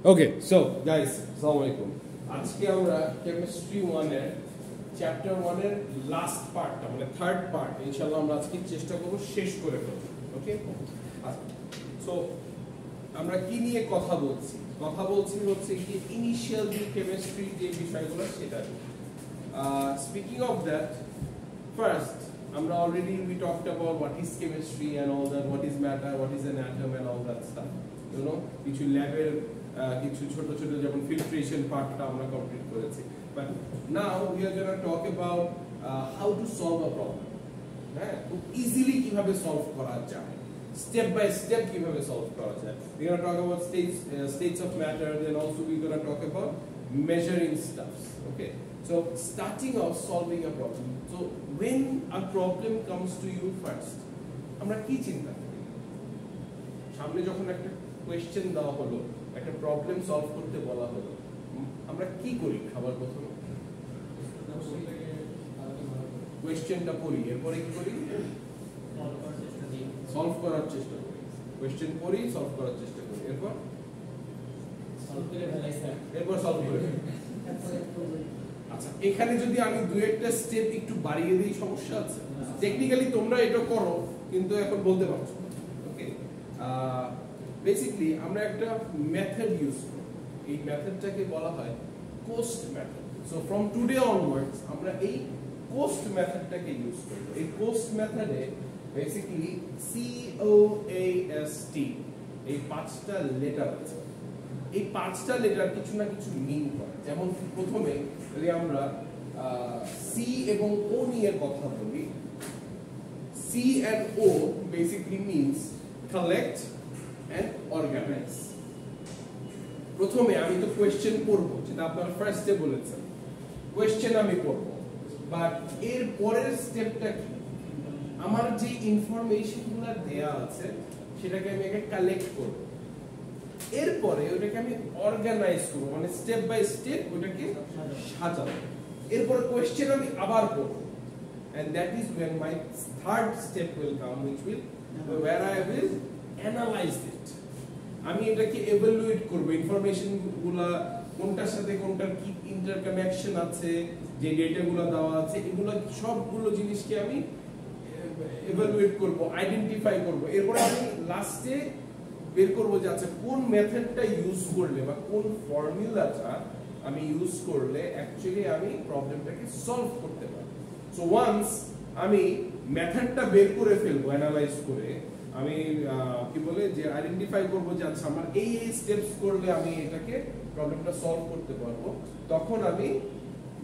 Okay so guys আসসালামু আলাইকুম। আজকে আমরা কেমিস্ট্রি 1 এর চ্যাপ্টার 1 এর লাস্ট পার্টটা মানে থার্ড পার্ট ইনশাআল্লাহ আমরা আজকে চেষ্টা করব শেষ করে ফেলতে। ওকে সো আমরা কি নিয়ে কথা বলছি হচ্ছে কি ইনিশিয়াল যে কেমিস্ট্রি যে বিষয়গুলো সেটা। স্পিকিং অফ দ্যাট, ফার্স্ট আমরা already we talked about what is chemistry and all that, what is matter, what is an atom and all that stuff, you know, কিছু ল্যাবের কিছু ছোট ছোট যেমন ফিল্ট্রেশন পার্টটা আমরা কমপ্লিট করেছি। But now we are gonna talk about how to solve a problem. হ্যাঁ, খুব ইজিলি কিভাবে সলভ করা যায়, স্টেপ বাই স্টেপ কিভাবে সলভ করা যায়। We gonna talk about states of matter, then also we gonna talk about measuring stuffs. Okay, so starting off solving a problem. So when a problem comes to you first, আমরা কি চিন্তা করি? সামনে যখন একটা question দেওয়া হলো, একটা প্রবলেম সলভ করতে বলা হলো, আমরা কি করি? খাবার প্রথমে কোয়েশ্চেনটা পড়ি, এরপরে কি করি? সলভ করার চেষ্টা করি। কোয়েশ্চেন পড়ি, সলভ করার চেষ্টা করি, এরপর সলভ করে ফেলি। আচ্ছা, এখানে যদি আমি দুই একটা স্টেপ একটু বাড়িয়ে দিই সমস্যা আছে? টেকনিক্যালি তোমরা এটা করো কিন্তু এখন বলতে পারছো। ওকে, বেসিক্যালি আমরা একটা মেথড ইউজ করি, এই মেথডটাকে বলা হয় cost method. So from today onwards আমরা এই কোস্ট মেথডটাকে ইউজ করব। এই কোস্ট মেথডে বেসিক্যালি COAST এই পাঁচটা লেটার আছে। এই পাঁচটা লেটার কিছু না কিছু মিন করে। যেমন প্রথমে যদি আমরা সি এবং ও নিয়ে কথা বলি, C and O basically means collect and organize. প্রথমে আমি তো কোয়েশ্চেন পড়ব, যেটা আপনারা ফার্স্টে বলেছেন, কোয়েশ্চেন আমি পড়ব, বাট এর পরের স্টেপটা কি? আমার যে ইনফরমেশনগুলো দেয়া আছে সেটাকে আমি আগে কালেক্ট করব, এরপরে ওটাকে আমি অর্গানাইজ করব, মানে স্টেপ বাই স্টেপ ওটাকে সাজাবো। এরপরে কোয়েশ্চেন আমি আবার পড়ব, and that is when my third step will come, which will where I will analyze it. আমি এটাকে evaluate করব, ইনফরমেশন গুলা কোনটার সাথে কোনটার কি ইন্টারকানেকশন আছে, যে ডেটাগুলো দেওয়া আছে, এগুলো সবগুলো জিনিসকে আমি evaluate করব, আইডেন্টিফাই করব। এরপর আমি লাস্টে বের করব যে আচ্ছা কোন মেথডটা ইউজ করলে বা কোন ফর্মুলাটা আমি ইউজ করলে অ্যাকচুয়ালি আমি প্রবলেমটাকে সলভ করতে পারবো। সো ওয়ান্স আমি মেথডটা বের করে ফেলবো অ্যানালাইজ করে, আমি কি বলে যে আইডেন্টিফাই করব যে আচ্ছা আমার এই স্টেপস করলে আমি এটাকে প্রবলেমটা সলভ করতে পারবো, তখন আমি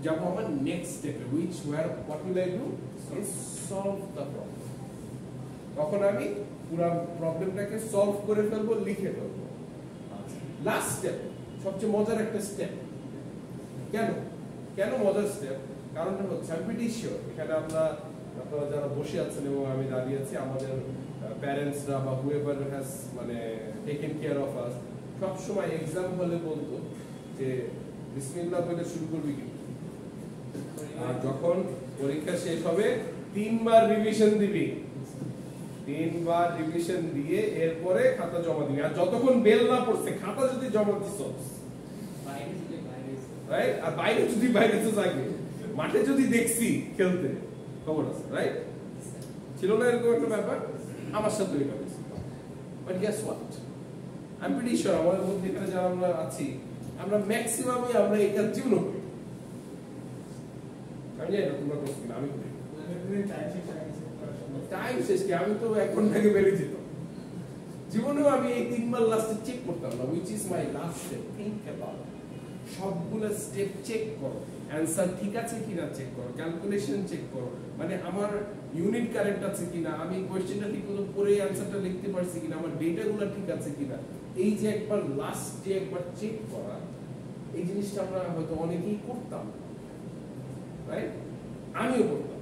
যাব আমার নেক্সট স্টেপে, what will I do is solve the problem. তখন আমি পুরো প্রবলেমটাকে সলভ করে ফেলবো, লিখে ফেলবো। লাস্ট স্টেপ সবচেয়ে মজার একটা স্টেপ। কেন মজার স্টেপ? কারণটা হচ্ছে আমি প্রিটি শিওর এখানে আপনারা যারা বসে আছেন এবং আমি দাঁড়িয়ে আছি, আমাদের প্যারেন্টসরা বা হুএভার হ্যাজ মানে টেকেন কেয়ার অফ আস, সব সময় এক্সাম হলে বলতো যে বিসমিল্লাহ বলে শুরু করবি কি, আর যখন পরীক্ষা শেষ হবে 3 বার রিভিশন দিবি, 3 বার রিভিশন দিয়ে এরপরে খাতা জমা দিবি। আর যতক্ষণ বেল না পড়ছে খাতা যদি জমা দিছ, রাইট, আর বাইরে যদি থাকে, মাঠে যদি দেখছি খেলতে, খবর আছে, রাইট? ছিল না এরকম একটা ব্যাপার? আমার সাথে এটা হয়েছে। But guess what, I am pretty sure আমাদের মধ্যে এখানে যারা আমরা আছি, আমরা ম্যাক্সিমামই আমরা এই কাজ জীবনও করি। আমি জানি না তোমরা করছি কিনা, আমি করি। টাইম শেষ কি, আমি তো 1 ঘন্টা আগে বেরিয়ে যেতাম। জীবনেও আমি এই 3 বার লাস্টে চেক করতাম না, which is my last step. Think about it. সবগুলো স্টেপ চেক করো, অ্যানসার ঠিক আছে কিনা চেক করো, ক্যালকুলেশন চেক করো, মানে আমার ইউনিট কারেক্ট আছে কিনা, আমি কোশ্চেনটা ঠিকমতো পড়ে অ্যানসারটা লিখতে পারছি কিনা, আমার ডেটাগুলো ঠিক আছে কিনা, এই যে একবার লাস্ট যে একবার চেক করা, এই জিনিসটা আমরা হয়তো অনেকেই করতাম, রাইট? আমিও করতাম।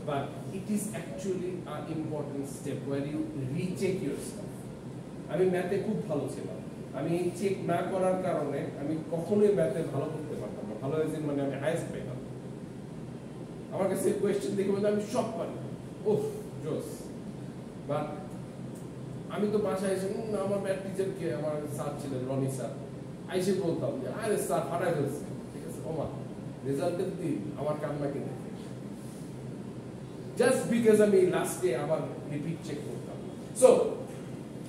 But it is actually an important step where you recheck yourself. আমি ম্যাথে খুব ভালো ছিলাম, আমি চেক না করার কারণে আমি কখনোই ম্যাথে ভালো করতে পারতাম না। ভালো হয়েছে মানে আমি হাইয়েস্ট পেতাম। আমার কাছে কোয়েশ্চেন দেখে বলতে আমি সব পারি, ওহ জোস। বাট আমি তো বাসায় এসে আমার ম্যাথ টিচার কে আমার স্যার ছিলেন রনি স্যার আইসে বলতাম যে আরে স্যার ফাটাই ফেলছে ঠিক আছে ওমা রেজাল্টের দিন আমার কান্নাকে দেখে জাস্ট বিকজ আমি লাস্টে আবার রিপিট চেক করতাম so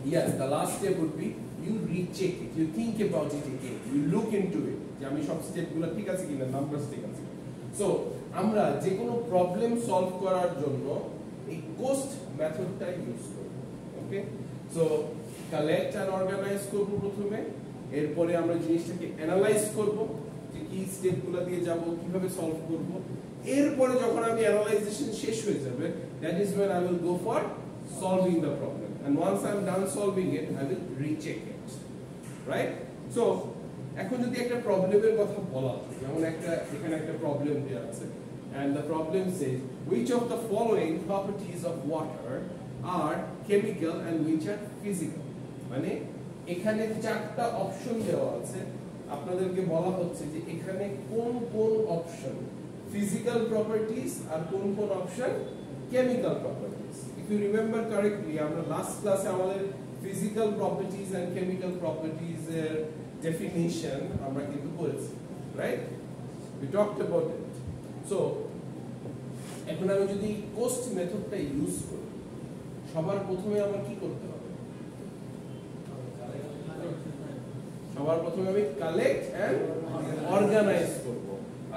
yes the last step would be you recheck it you think about it again you look into it যে আমি সব স্টেপগুলো ঠিক আছে কিনা নাম্বারস ঠিক আছে সো আমরা যে কোনো প্রবলেম সলভ করার জন্য এই কোস্ট মেথডটা ইউজ করব okay so collect and organise করব প্রথমে এরপরে আমরা জিনিসটাকে অ্যানালাইজ করব যে কি স্টেপগুলো দিয়ে যাব কিভাবে সলভ করব এরপরে যখন আমি অ্যানালাইজেশন শেষ হয়ে যাবে that is when I will go for solving the problem and once I am done solving it I will recheck it right so এখন যদি একটা প্রবলেমের কথা বলা হয় যেমন একটা এখানে একটা প্রবলেম দেয়া আছে and the problem says which of the following properties of water are chemical and which are physical মানে এখানে চারটা অপশন দেওয়া আছে আপনাদেরকে বলা হচ্ছে যে এখানে কোন কোন অপশন physical properties আর কোন কোন option chemical properties if you remember correctly আমরা লাস্ট ক্লাসে আমাদের physical properties and chemical properties এর definition আমরা কিন্তু করেছি right we talked about it so এখন আমি যদি কোস্ট মেথডটা ইউজ করি সবার প্রথমে আমার কি করতে হবে সবার প্রথমে আমি কালেক্ট এন্ড অর্গানাইজ করব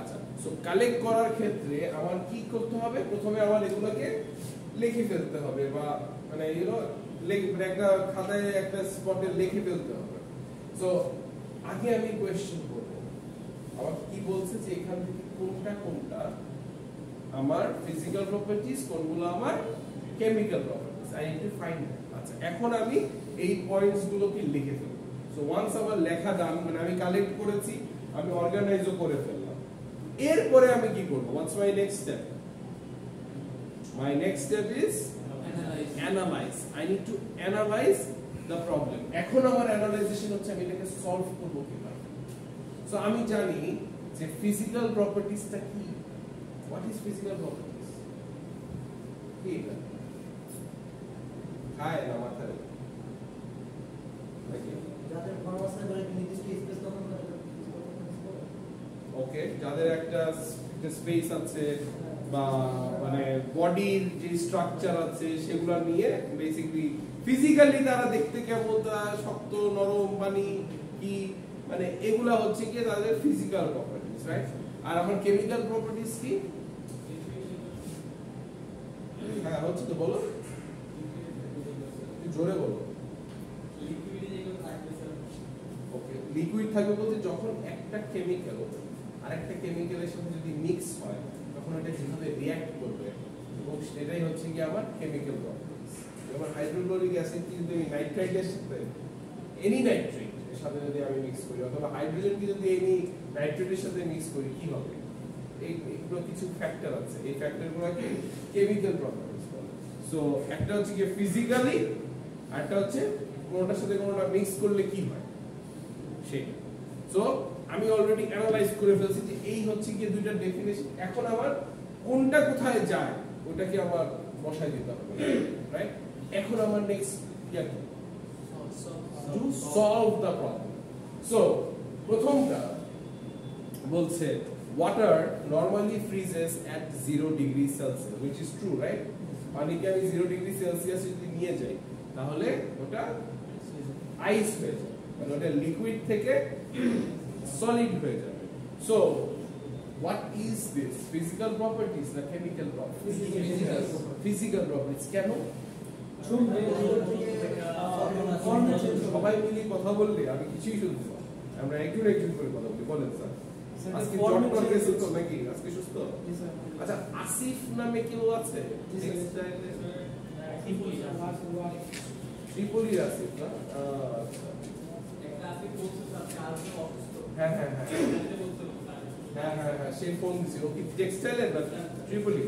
আচ্ছা সো কালেক্ট করার ক্ষেত্রে আমার কি করতে হবে প্রথমে আমার এগুলোকে লিখে ফেলতে হবে বা মানে একটা খাতায় একটা স্পটে লিখে ফেলতে হবে সো আগে আমি কোশ্চেন করব আমার কি বলছে যে এখান থেকে কোনটা কোনটা আমার ফিজিক্যাল প্রপার্টিজ কোনগুলো আমার chemical properties I need to find আচ্ছা এখন আমি এই পয়েন্টস গুলোকে লিখে ফেলব সো ওয়ান্স আমার লেখা ডান মানে আমি কালেক্ট করেছি আমি অর্গানাইজও করে ফেললাম এরপরে আমি কি করব what's my next step my next step is analyze I need to analyze the problem এখন আমার অ্যানালাইজেশন হচ্ছে আমি এটাকে সলভ করব কিভাবে সো আমি জানি যে ফিজিক্যাল প্রপার্টিজটা কি what is physical properties কি এটা খায় না মাথায় যাদের ফরওয়ার্ড করে নির্দিষ্ট স্পেস তখন ওকে যাদের একটা স্পেস আছে বা মানে বডির যে স্ট্রাকচার আছে সেগুলো নিয়ে বেসিক্যালি ফিজিক্যালি তারা দেখতে কেমন তারা শক্ত নরম পানি কি মানে এগুলা হচ্ছে কি তাদের ফিজিক্যাল প্রপার্টিজ রাইট আর আমার কেমিক্যাল প্রপার্টিজ কি হ্যাঁ হচ্ছে তো বলো জোরে বলো ওকে লিকুইড থাকবে বলতে যখন একটা কেমিক্যাল আর একটা কেমিক্যালের সাথে যদি মিক্স হয় তখন এটা যেভাবে রিঅ্যাক্ট করবে এবং সেটাই হচ্ছে কি আমার কেমিক্যাল প্রপার্টিজ যেমন হাইড্রোক্লোরিক অ্যাসিড যদি আমি নাইট্রাইটের সাথে এনি নাইট্রেট এর সাথে যদি আমি মিক্স করি অথবা হাইড্রোজেনকে যদি এনি নাইট্রেটের সাথে মিক্স করি কি হবে এইগুলো কিছু ফ্যাক্টর আছে এই ফ্যাক্টরগুলোকে কেমিক্যাল প্রপার্টিজ বলে সো একটা হচ্ছে কি ফিজিক্যালি আর একটা হচ্ছে কোনটার সাথে কোনটা মিক্স করলে কি হয় সেটা সো আমি অলরেডি অ্যানালাইজ করে ফেলছি যে এই হচ্ছে কি দুইটা ডেফিনিশন এখন আমার কোনটা কোথায় যায় ওটাকে আবার বসাই দিতে হবে রাইট এখন আমার নেক্সট কি to solve the problem so প্রথমটা বলছে water normally freezes at 0 degrees Celsius which is true right পানিকে আমি 0 ডিগ্রি সেলসিয়াস যদি নিয়ে যাই তাহলে ওটা আইস হয়ে যাবে মানে ওটা লিকুইড থেকে সলিড হয়ে যাবে so what is this physical properties না chemical properties physical properties কেন সবাই মিলে কথা বললে আমি কিছুই শুনতে পাই আমরা একজন একজন করে কথা বলি বলেন স্যার আজকে ডক্টর গেছে তো নাকি আজকে সুস্থ আচ্ছা আসিফ নামে কেউ আছে ত্রিপুলি আসিফ না একটা আসিফ বলছে স্যার কালকে অসুস্থ হ্যাঁ হ্যাঁ হ্যাঁ হ্যাঁ হ্যাঁ হ্যাঁ সে ফোন দিছিল কি টেক্সটাইলের না ত্রিপুলি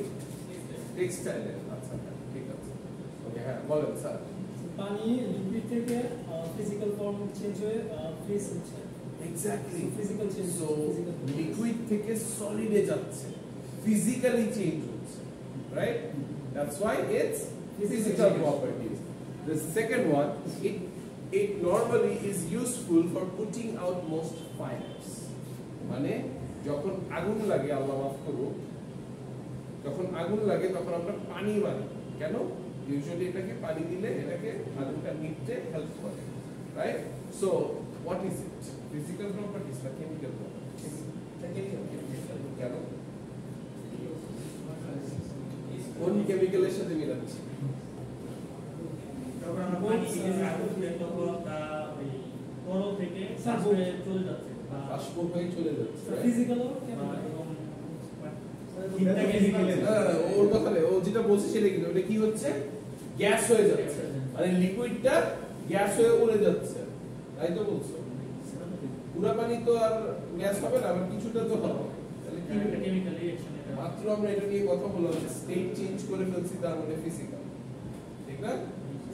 টেক্সটাইলের আচ্ছা ঠিক আছে ওকে হ্যাঁ বলেন স্যার পানি লিকুইড থেকে ফিজিক্যাল ফর্ম চেঞ্জ হয়ে ফ্রিজ হচ্ছে exactly physical change so liquid থেকে সলিডে যাচ্ছে ফিজিক্যালি চেঞ্জ হচ্ছে right that's why it's physical properties The second one, it normally is useful for putting out most fires. মানে যখন আগুন লাগে, আল্লাহ মাফ করুক, যখন আগুন লাগে তখন আমরা পানি মারি। কেন? ইউজুয়ালি এটাকে পানি দিলে এটাকে আগুনটা নিভতে হেল্প করে, right? So what is it? Physical properties না কেমিক্যাল প্রপার্টিজ? কেন? কোন কেমিক্যালের সাথে মিলাচ্ছে? যখন আমরা পানি দিয়ে আগুন দিয়ে তখন তা ওই তরল থেকে সাবস্টে চলে যাচ্ছে বা বাষ্প হয়ে চলে যাচ্ছে। ফিজিক্যাল ওর কথা নেই, ও যেটা বলছে সেটা কিন্তু ওটা কি হচ্ছে? গ্যাস হয়ে যাচ্ছে, মানে লিকুইডটা গ্যাস হয়ে উড়ে যাচ্ছে, তাই তো বলছো? পুরা পানি তো আর গ্যাস হবে না, আবার কিছুটা তো হবে। তাহলে কি একটা কেমিক্যাল রিঅ্যাকশন এটা মাত্র আমরা এটা নিয়ে কথা বললাম, স্টেট চেঞ্জ করে ফেলছি, তার মানে ফিজিক্যাল, ঠিক না?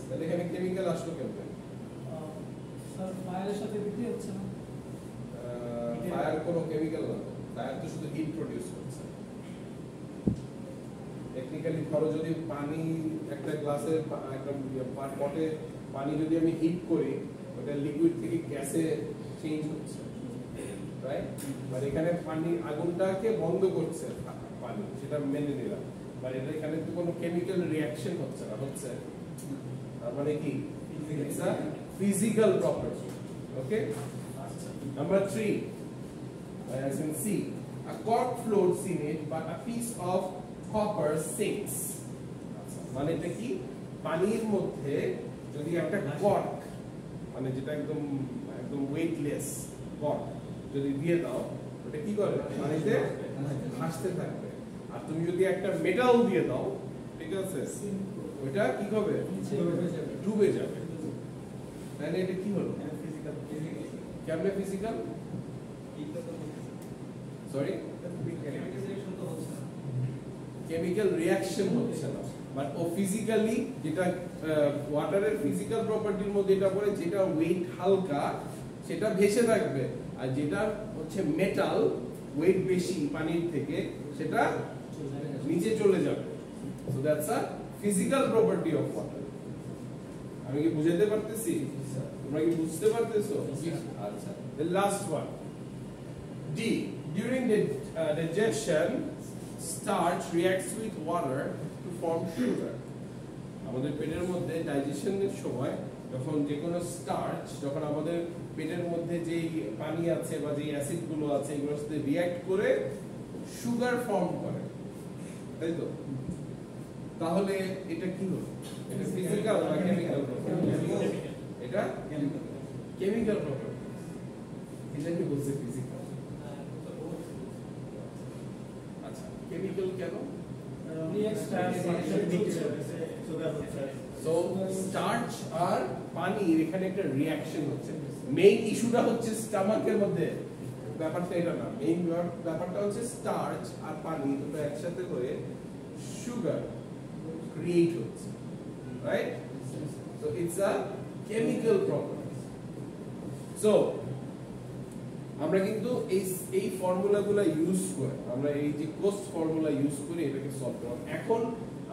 তাহলে এখানে কেমিক্যাল আসলো কেমনে? স্যার ফায়ারের সাথে বিক্রিয়া হচ্ছে না। ফায়ার কোনো কেমিক্যাল না, ফায়ার তো শুধু হিট প্রডিউস করছে। টেকনিক্যালি ধরো যদি পানি একটা গ্লাসে একটা পটে পানি যদি আমি হিট করি, ওটা লিকুইড থেকে গ্যাসে চেঞ্জ হচ্ছে, রাইট? মানে এখানে পানি আগুনটাকে বন্ধ করছে পানি, সেটা মেনে নিলাম, মানে এটা এখানে তো কোনো কেমিক্যাল রিঅ্যাকশন হচ্ছে না, হচ্ছে তার মানে কি? It's a physical property. Okay, number 3, as you can see, a cork floats in it but a piece of copper sinks. মানে এটা কি? পানির মধ্যে যদি একটা কর্ক, মানে যেটা একদম একদম ওয়েটলেস কর্ক যদি দিয়ে দাও, ওটা কি করে? পানিতে ভাসতে থাকবে। আর তুমি যদি একটা মেটাল দিয়ে দাও, ঠিক আছে, ওইটা কি হবে? ডুবে যাবে। তাহলে এটা কি হলো? কেমনে ফিজিক্যাল? সরি, কেমিক্যাল রিঅ্যাকশন হচ্ছে না, বাট ও ফিজিক্যালি যেটা ওয়াটারের ফিজিক্যাল প্রপার্টির মধ্যে এটা পড়ে, যেটা ওয়েট হালকা সেটা ভেসে থাকবে, আর যেটা হচ্ছে মেটাল ওয়েট বেশি পানির থেকে সেটা নিচে চলে যাবে। So that's a physical property of water. আমি কি বুঝাতে পারতেছি? তোমরা কি বুঝতে পারতেছো? আচ্ছা, the last one, D, during the digestion starch reacts with water to form sugar. আমাদের পেটের মধ্যে ডাইজেশনের সময় যখন যে কোনো স্টার্চ, যখন আমাদের পেটের মধ্যে যেই পানি আছে বা যেই অ্যাসিড গুলো আছে এগুলোর সাথে রিঅ্যাক্ট করে সুগার ফর্ম করে, তাই তো? তাহলে এটা কি হলো? এটা ফিজিক্যাল না কেমিক্যাল প্রপার্টি? এটা কেমিক্যাল প্রপার্টি। এটা কি বলছে ফিজিক্যাল? আচ্ছা, কেমিক্যাল কেন? সো স্টার্চ আর পানির এখানে একটা রিঅ্যাকশন হচ্ছে। মেইন ইস্যুটা হচ্ছে স্টমাকের মধ্যে, ব্যাপারটা এটা না। মেইন ব্যাপারটা হচ্ছে স্টার্চ আর পানি দুটো একসাথে করে সুগার ক্রিয়েট হচ্ছে, right? So it's a chemical property. So আমরা কিন্তু এই ফর্মুলাগুলো ইউজ করে, আমরা এই যে কোস্ট ফর্মুলা ইউজ করে এটাকে সলভ করব। এখন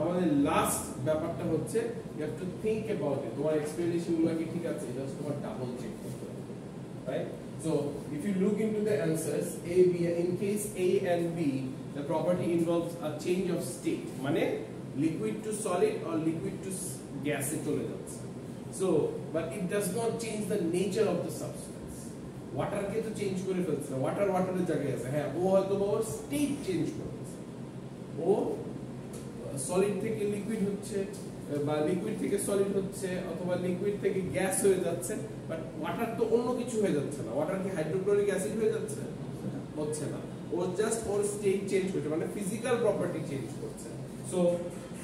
আমাদের লাস্ট ব্যাপারটা হচ্ছে you have to think about it. তোমার এক্সপ্লেনেশনগুলো কি ঠিক আছে? জাস্ট তোমার ডাবল চেক করতে হবে, right? So if you look into the answers A, B, in case A and B the property involves a change of state, মানে liquid to solid or liquid to gas এ চলে যাচ্ছে। So but it does not change the nature of the substance. ওয়াটারকে তো change করে ফেলছে না, ওয়াটারের জায়গায় আছে। হ্যাঁ, ও হয়তো ওর স্টেট চেঞ্জ করেছে, ও সলিড থেকে লিকুইড হচ্ছে বা লিকুইড থেকে সলিড হচ্ছে অথবা লিকুইড থেকে গ্যাস হয়ে যাচ্ছে, বাট ওয়াটার তো অন্য কিছু হয়ে যাচ্ছে না। ওয়াটার কি হাইড্রোক্লোরিক অ্যাসিড হয়ে যাচ্ছে? হচ্ছে না। ও জাস্ট ওর স্টেট চেঞ্জ করছে, মানে ফিজিক্যাল প্রপার্টি চেঞ্জ করছে। So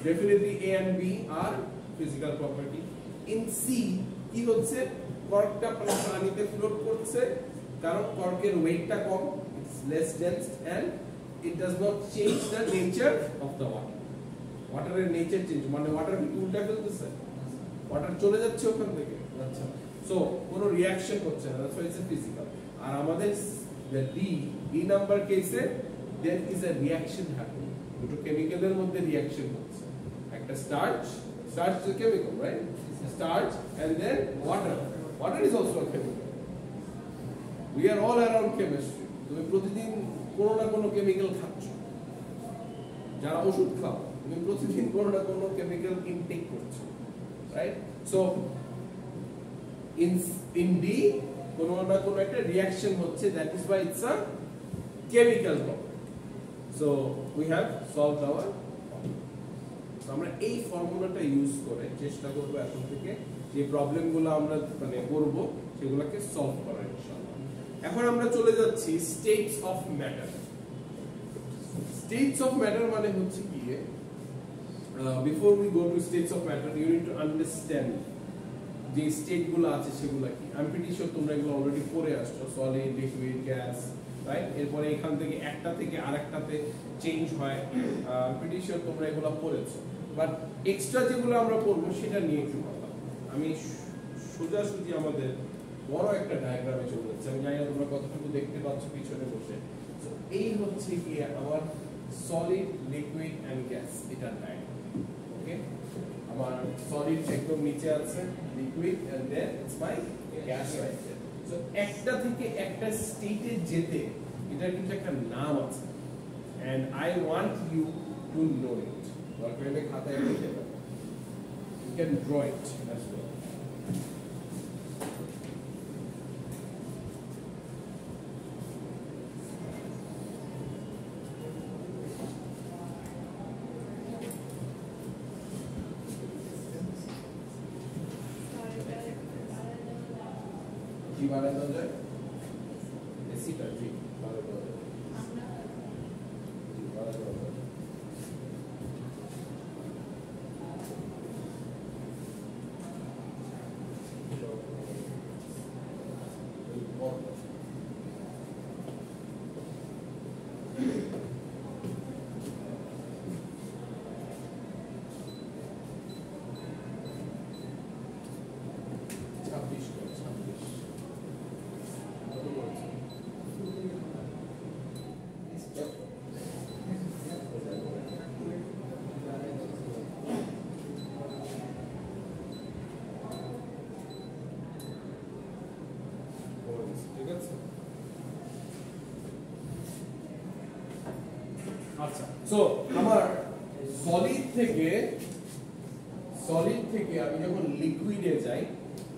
definitely A and B আর ফিজিক্যাল প্রপার্টি। ইন সি কি হচ্ছে? কর্কটা পানিতে ফ্লোট করছে, কারণ কর্কের ওয়েটটা কম, it's less dense and it does not change the nature of the water. ওয়াটারের নেচার চেঞ্জ, মানে ওয়াটার কি উল্টা ফেলতেছে? ওয়াটার চলে যাচ্ছে ওখান থেকে, আচ্ছা। সো কোনো রিঅ্যাকশন হচ্ছে না, দ্যাটস হোয়াই ইটস ফিজিক্যাল। আর আমাদের বি নাম্বার কেসে there is a reaction happening. দুটো কেমিক্যালের মধ্যে রিঅ্যাকশন হচ্ছে। একটা starch, starch is chemical, right? starch, and then water. Water is also a chemical. We are all around chemistry. তুমি প্রতিদিন কোনো না কোনো কেমিক্যাল খাচ্ছ, যারা ওষুধ খাও তুমি প্রতিদিন কোনো না কোনো কেমিক্যাল ইনটেক করছো, রাইট? সো in D কোনো না কোনো একটা রিঅ্যাকশন হচ্ছে, that is why it's a chemical problem. So we have solved our problem. So আমরা এই ফর্মুলাটা ইউজ করে চেষ্টা করব এখন থেকে যে প্রবলেমগুলো আমরা মানে করব সেগুলোকে সলভ করার ইনশাআল্লাহ। এখন আমরা চলে যাচ্ছি states of matter. States of matter মানে হচ্ছে কি, before we go to states of matter you need to understand যে স্টেটগুলো আছে সেগুলো কি। আমি প্রিটি শিওর তোমরা এগুলো অলরেডি পড়ে আসছো, সলিড, লিকুইড, গ্যাস, রাইট? এরপরে এখান থেকে একটা থেকে আরেকটাতে চেঞ্জ হয়, প্রিটি শিওর তোমরা এগুলো পড়েছো। বাট এক্সট্রা যেগুলো আমরা পড়বো সেটা নিয়ে একটু কথা। আমি সোজাসুজি আমাদের বড় একটা ডায়াগ্রামে চলে যাচ্ছে। আমি জানি না তোমরা কতটুকু দেখতে পাচ্ছ পিছনে বসে। তো এই হচ্ছে কি আমার সলিড, লিকুইড এন্ড গ্যাস, এটা ডায়াগ্রাম। ওকে, আমার সলিড একদম নিচে আছে, liquid and then it's my gas right there. So একটা থেকে একটা স্টেটে যেতে এটা কিন্তু একটা নাম আছে, and I want you to know it. দরকার হলে খাতায় লিখে দাও, you can draw it as well. কি বানায় দেওয়া যায়? এসিটা জি বানায় দেওয়া যায়, বানায় দেওয়া যায়। আচ্ছা, সো আমার সলিড থেকে আমি যখন লিকুইডে যাই,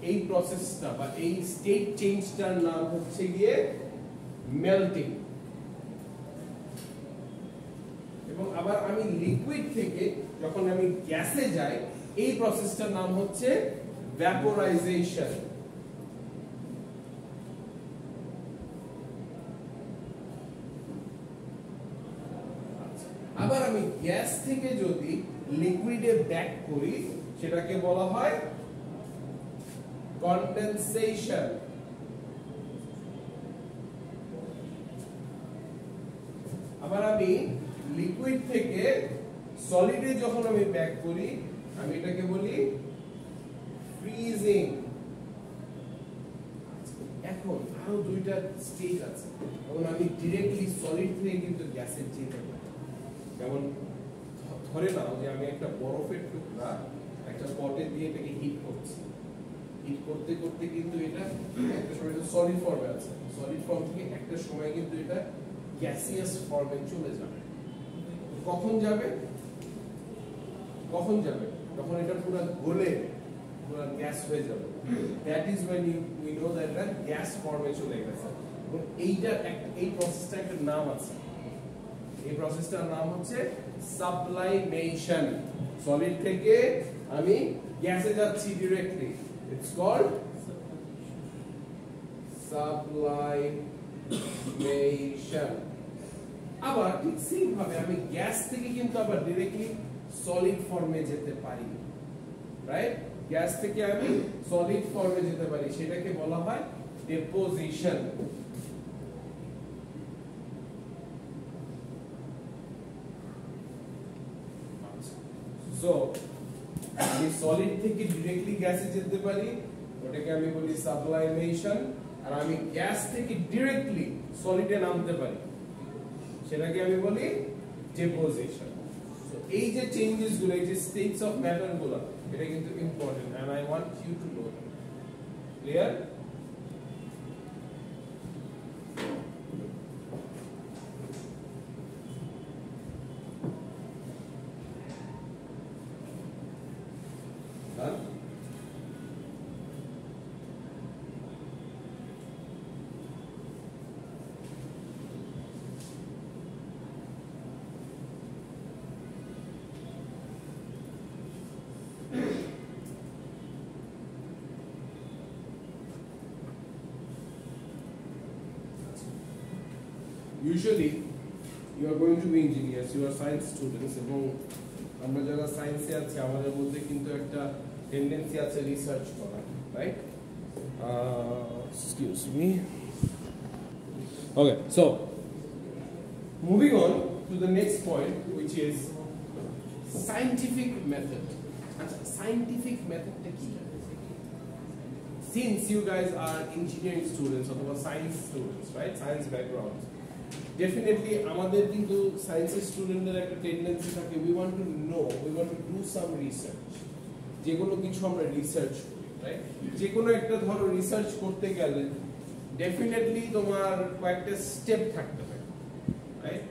এই প্রসেসটা বা এই স্টেট চেঞ্জটার নাম হচ্ছে গিয়ে মেল্টিং। এবং আবার আমি লিকুইড থেকে যখন আমি গ্যাসে যাই, এই প্রসেসটার নাম হচ্ছে ভ্যাপোরাইজেশন। আবার আমি গ্যাস থেকে যদি লিকুইডে ব্যাক করি সেটাকে বলা হয় কনডেনসেশন। আবার আমি লিকুইড থেকে সলিডে যখন আমি ব্যাক করি আমি এটাকে বলি ফ্রিজিং। এখন আরো দুইটা স্টেজ আছে, এখন আমি ডিরেক্টলি সলিড থেকে কিন্তু গ্যাসে যেতে পারি। যেমন ধরে নাও যে আমি একটা বরফের টুকরা একটা পটে দিয়ে এটাকে হিট করছি, হিট করতে করতে কিন্তু এটা একটা সময় সলিড ফর্মে আছে, সলিড ফর্ম থেকে একটা সময় কিন্তু এটা গ্যাসিয়াস ফর্মে চলে যাবে। কখন যাবে? যখন এটা পুরো গলে পুরো গ্যাস হয়ে যাবে, that is when we know that এটা গ্যাস ফর্মে চলে গেছে। এবং এই প্রসেসটা একটা নাম আছে, এই প্রসেসটার নাম হচ্ছে সাবলাইমেশন। সলিড থেকে আমি গ্যাসে যাচ্ছি ডাইরেক্টলি, ইটস কল্ড সাবলাইমেশন। আবার ঠিক সেম ভাবে আমি গ্যাস থেকে কিন্তু আবার ডাইরেক্টলি সলিড ফর্মে যেতে পারি, রাইট? গ্যাস থেকে আমি সলিড ফর্মে যেতে পারি, সেটাকে বলা হয় ডিপোজিশন। সো আমি সলিড থেকে ডাইরেক্টলি গ্যাসে যেতে পারি, ওটাকে আমি বলি সাবলাইমেশন। আর আমি গ্যাস থেকে ডাইরেক্টলি সলিডে নামতে পারি, সেটাকে আমি বলি ডিপোজিশন। সো এই যে চেঞ্জেস গুলো, এই যে স্টেটস অফ ম্যাটার গুলো, এটা কিন্তু important and I want you to know that. Clear? Done? Usually you are going to be engineers, you are science students এবং আমরা যারা সায়েন্সে আছি আমাদের মধ্যে কিন্তু একটা টেন্ডেন্সি আছে রিসার্চ করা, right? Excuse me. Okay, so moving on to the next point, which is scientific method. আচ্ছা, scientific methodটা কি? Since you guys are engineering students অথবা science students, right? Science background. Definitely আমাদের কিন্তু সায়েন্সের স্টুডেন্টদের একটা টেন্ডেন্সি থাকে we want to know, we want to do some research. যে কোনো কিছু আমরা রিসার্চ করি, রাইট? যে কোনো একটা ধরো রিসার্চ করতে গেলে ডেফিনেটলি তোমার কয়েকটা স্টেপ থাকতে হয়, রাইট?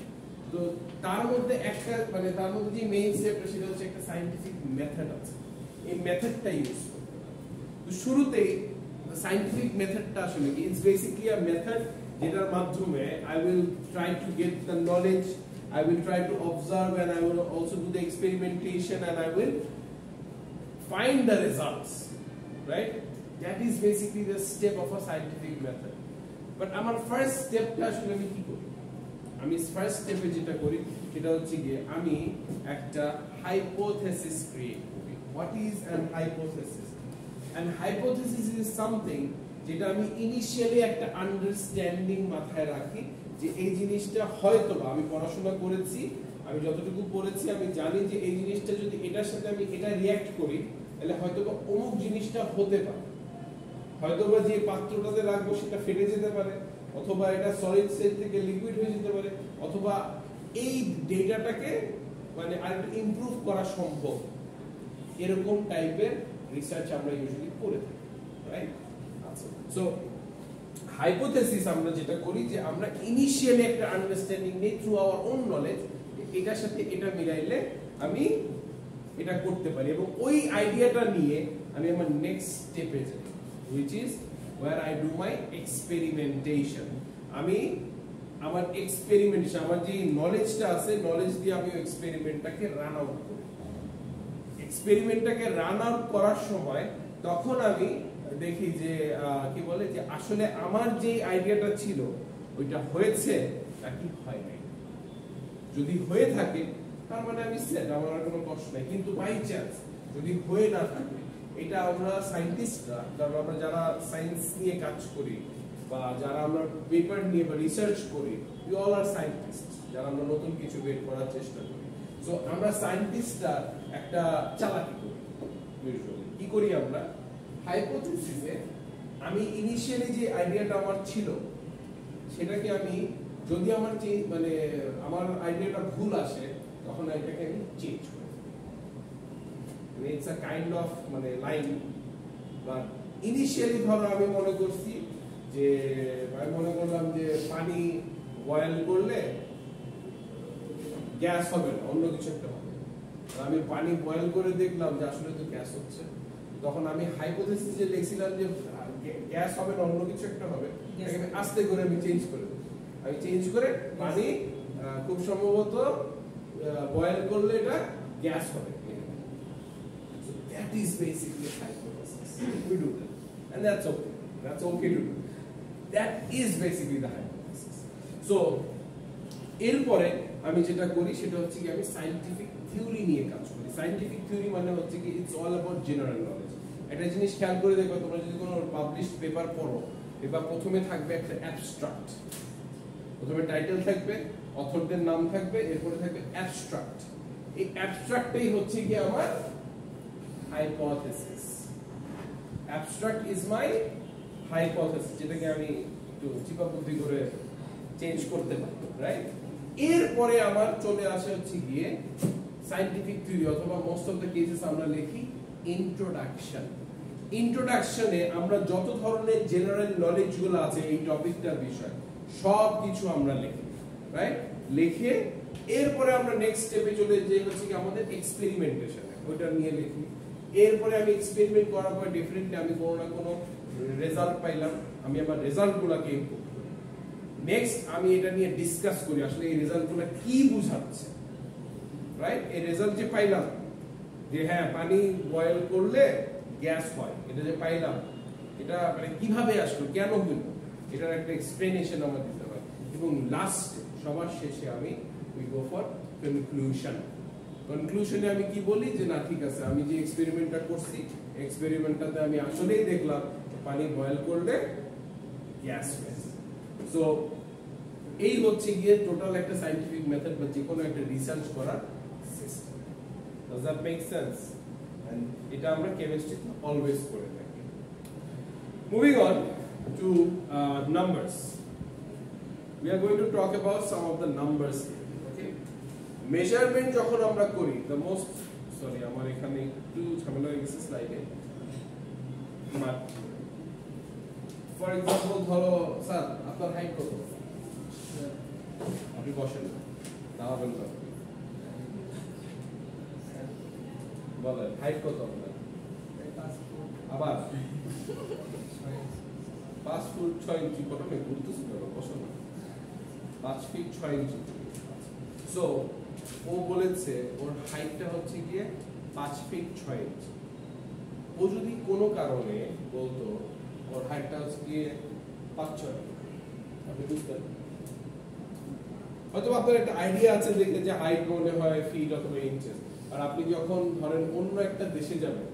তো তার মধ্যে একটা মানে তার মধ্যে যে মেইন স্টেপটা সেটা হচ্ছে একটা সায়েন্টিফিক মেথড আছে। এই মেথডটা ইউজ করতে হবে। তো শুরুতেই সায়েন্টিফিক মেথডটা আসলে কি? ইটস বেসিক্যালি আ মেথড যেটার মাধ্যমে I will try to get the knowledge, I will try to observe and I will also do the experimentation and I will find the results, right? That is basically the step of a scientific method. But আমার first stepটা আসলে আমি কি করি? আমি first step-এ যেটা করি সেটা হচ্ছে গিয়ে আমি একটা hypothesis create করি. What is an hypothesis? An hypothesis is something যেটা আমি ইনিশিয়ালি একটা আন্ডারস্ট্যান্ডিং মাথায় রাখি যে এই জিনিসটা হয়তোবা আমি পড়াশোনা করেছি, আমি যতটুকু পড়েছি আমি জানি যে এই জিনিসটা যদি এটার সাথে আমি এটা রিঅ্যাক্ট করি তাহলে হয়তোবা অমুক জিনিসটা হতে পারে, হয়তোবা যে পাত্রটাতে রাখবো সেটা ফেটে যেতে পারে, অথবা এটা সলিড স্টেট থেকে লিকুইড হয়ে যেতে পারে, অথবা এই ডেটাটাকে মানে আরেকটু ইমপ্রুভ করা সম্ভব। এরকম টাইপের রিসার্চ আমরা ইউজুয়ালি করে থাকি, রাইট? সো হাইপোথেসিস আমরা যেটা করি যে আমরা ইনিশিয়ালি একটা আন্ডারস্ট্যান্ডিং নেই থ্রু আওয়ার ওন নলেজ, এটার সাথে এটা মিলাইলে আমি এটা করতে পারি এবং ওই আইডিয়াটা নিয়ে আমি আমার নেক্সট স্টেপে যাই, which is where I do my experimentation. আমি আমার এক্সপেরিমেন্টেশন, আমার যে নলেজটা আছে নলেজ দিয়ে আমি এক্সপেরিমেন্টটাকে রান আউট করি। এক্সপেরিমেন্টটাকে রান আউট করার সময় তখন আমি দেখি যে কি বলে যে আসলে আমার যে আইডিয়াটা ছিল ওইটা হয়েছে নাকি হয় নাই। যদি হয়ে থাকে তার মানে আমি সেট, আমার আর কোনো কষ্ট নাই। কিন্তু বাই চান্স যদি হয়ে না থাকে, এটা আমরা সায়েন্টিস্টরা, কারণ আমরা যারা সায়েন্স নিয়ে কাজ করি বা যারা আমরা পেপার নিয়ে বা রিসার্চ করি, উই অল আর সায়েন্টিস্ট, যারা আমরা নতুন কিছু বের করার চেষ্টা করি। সো আমরা সায়েন্টিস্টরা একটা চালাকি করি। কি করি আমরা? হাইপোথেসিসে আমি ইনিশিয়ালি যে আইডিয়াটা আমার ছিল সেটাকে আমি যদি আমার মানে আমার আইডিয়াটা ভুল আসে তখন এটাকে আমি চেঞ্জ করি। ইটস আ কাইন্ড অফ মানে লাইন। বাট ইনিশিয়ালি ধরো আমি মনে করছি যে আমি মনে করলাম যে পানি বয়েল করলে গ্যাস হবে না, অন্য কিছু একটা হবে। আমি পানি বয়েল করে দেখলাম যে আসলে তো গ্যাস হচ্ছে। তখন আমি হাইপোথেসিসে লিখছিলাম যে গ্যাস হবে না, অন্য কিছু একটা হবে। আস্তে করে আমি চেঞ্জ করে দেব। আমি চেঞ্জ করে পানি খুব সম্ভবত বয়েল করলে এটা গ্যাস হবে। So that is basically hypothesis. We do that, and that's okay. That's okay to do. That is basically the hypothesis. So এরপরে আমি যেটা করি সেটা হচ্ছে কি আমি সায়েন্টিফিক থিওরি নিয়ে কাজ করি। সায়েন্টিফিক থিওরি মানে হচ্ছে কি it's all about general knowledge. একটা জিনিস খেয়াল করে দেখো, তোমরা যদি কোনো পাবলিশড পেপার পড়ো, পেপার প্রথমে থাকবে একটা অ্যাবস্ট্রাক্ট, প্রথমে টাইটেল থাকবে, অথরদের নাম থাকবে, এরপরে থাকবে অ্যাবস্ট্রাক্ট। এই অ্যাবস্ট্রাক্টটাই হচ্ছে কি আমার hypothesis. Abstract is my hypothesis, যেটাকে আমি একটু চিপা বুদ্ধি করে চেঞ্জ করতে পারি, রাইট? এরপরে আমার চলে আসে হচ্ছে গিয়ে সায়েন্টিফিক থিওরি, অথবা মোস্ট অফ দ্য কেসেস আমরা লিখি ইন্ট্রোডাকশন। ইন্ট্রোডাকশনে আমরা যত ধরনের জেনারেল নলেজগুলো আছে এই টপিকটার বিষয় সব কিছু আমরা লিখি, রাইট? লিখে এরপরে আমরা নেক্সট স্টেপে চলে যাই হচ্ছে কি আমাদের এক্সপেরিমেন্টেশনে, ওইটা নিয়ে লিখি। এরপরে আমি এক্সপেরিমেন্ট করার পর ডেফিনেটলি আমি কোনো না কোনো রেজাল্ট পাইলাম, আমি আমার রেজাল্টগুলোকে ইম্প্রুভ করি। নেক্সট আমি এটা নিয়ে ডিসকাস করি আসলে এই রেজাল্টগুলো কি বোঝাচ্ছে, রাইট? এই রেজাল্ট যে পাইলাম যে হ্যাঁ পানি বয়েল করলে গ্যাস হয়, এটা যে পাইলাম এটা মানে কিভাবে আসলো, কেন হলো, এটার একটা এক্সপ্লেনেশন আমার দিতে হয়। এবং লাস্ট সবার শেষে আমি উই গো ফর কনক্লুশন। কনক্লুশনে আমি কি বলি যে না ঠিক আছে, আমি যে এক্সপেরিমেন্টটা করছি এক্সপেরিমেন্টটাতে আমি আসলেই দেখলাম পানি বয়েল করলে গ্যাস হয়। সো এই হচ্ছে গিয়ে টোটাল একটা সায়েন্টিফিক মেথড বা যে কোনো একটা রিসার্চ করার system. Does that make sense? And এটা আমরা কেমিস্ট্রিতে অলওয়েজ করে থাকি। Moving on to numbers. We are going to talk about some of the numbers here. Okay? Measurement যখন আমরা করি, the most sorry আমার এখানে একটু ঝামেলা হয়ে গেছে স্লাইডে। বাট ফর এক্সাম্পল ধরো স্যার আপনার হাইট কত? আপনি বসেন দাঁড়াবেন না, বলেন হাইট কত আপনার? আবার 5 ফুট 6 ইঞ্চি। কত মেয়ে বলতেছি না, বসো না। 5 ফিট 6 ইঞ্চি। সো ও বলেছে ওর হাইটটা হচ্ছে গিয়ে 5 ফিট 6 ইঞ্চি। ও যদি কোনো কারণে বলতো ওর হাইটটা হচ্ছে গিয়ে 5-6, আপনি বুঝতেন? হয়তো আপনার একটা আইডিয়া আছে দেখলে যে হাইট মনে হয় ফিট অথবা ইঞ্চেস। আর আপনি যখন ধরেন অন্য একটা দেশে যাবেন,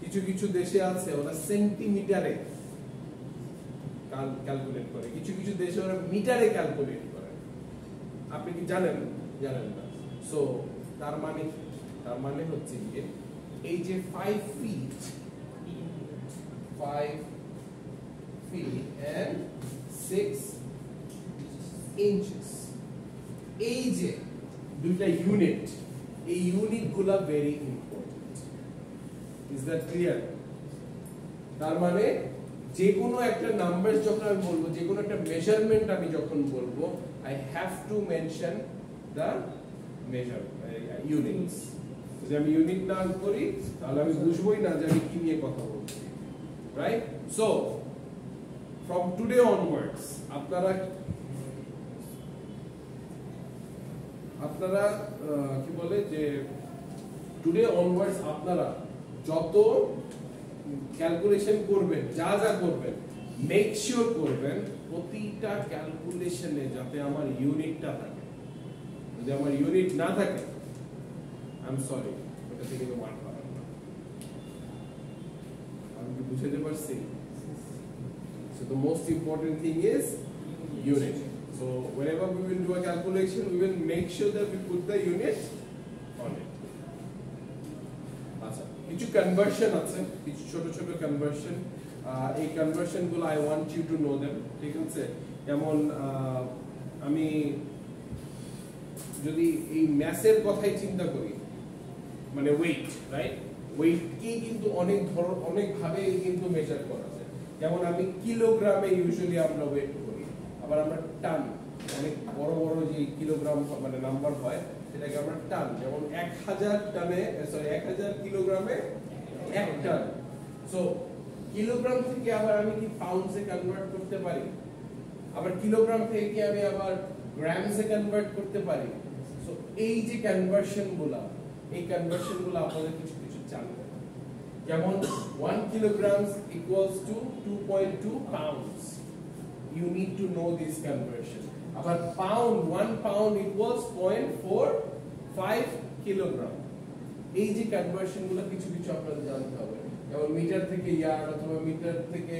কিছু কিছু দেশে আছে ওরা সেন্টিমিটারে ক্যালকুলেট করে, কিছু কিছু দেশে ওরা মিটারে ক্যালকুলেট করে। আপনি কি জানেন? জানেন না। সো তার মানে হচ্ছে গিয়ে এই যে 5 ফিট and 6 inches, এই যে দুইটা ইউনিট, এই ইউনিট গুলা very important. Is that clear? তার মানে যে কোনো একটা নাম্বার যখন আমি বলবো, যে কোনো একটা মেজারমেন্ট আমি যখন বলবো, I have to mention the measure units. যদি আমি ইউনিট না করি তাহলে আমি বুঝবোই না যে আমি কি নিয়ে কথা বলছি, right? So from today onwards আপনারা কি বলে যে টুডে অনওয়ার্ডস আপনারা যত ক্যালকুলেশন করবেন, যা যা করবেন, মেক শিওর করবেন প্রতিটা ক্যালকুলেশনে যাতে আমার ইউনিটটা থাকে। যদি আমার ইউনিট না থাকে আই এম সরি, ওটা থেকে তো মার্ক পাবেন না। আমি কি বুঝাতে পারছি? So the most important thing is unit. So whenever we will do a calculation, we will make sure that we put the unit on it. আচ্ছা, কিছু কনভার্সন আছে, কিছু ছোট ছোট কনভার্সন। এই কনভার্সন গুলো I want you to know them, ঠিক আছে? যেমন আমি যদি এই ম্যাসের কথাই চিন্তা করি, মানে ওয়েট, রাইট? ওয়েটকে কিন্তু অনেক ভাবে কিন্তু মেজার করা যায়। যেমন আমি কিলোগ্রামে ইউজুয়ালি আমরা ওয়েট করি, আবার আমরা টান, অনেক বড় বড় যে কিলোগ্রাম মানে নাম্বার হয় সেটাকে আমরা টান, যেমন 1000 টানে, সরি 1000 কিলোগ্রামে 1 টান। সো কিলোগ্রাম থেকে আবার আমি কি পাউন্ডসে কনভার্ট করতে পারি, আবার কিলোগ্রাম থেকে কি আমি আবার গ্রামসে কনভার্ট করতে পারি। সো এই যে কনভার্সনগুলো, এই কনভার্সনগুলো আপনাদের কিছু কিছু জানতে হবে। যেমন 1 kilogram equals to 2.2 pounds. You need to know this conversion. Abar pound, 1 pound equals 0.45 kilogram. এই যে কনভার্সন গুলো কিছু কিছু আপনাদের জানতে হবে। যেমন মিটার থেকে ইয়ার্ড, অথবা মিটার থেকে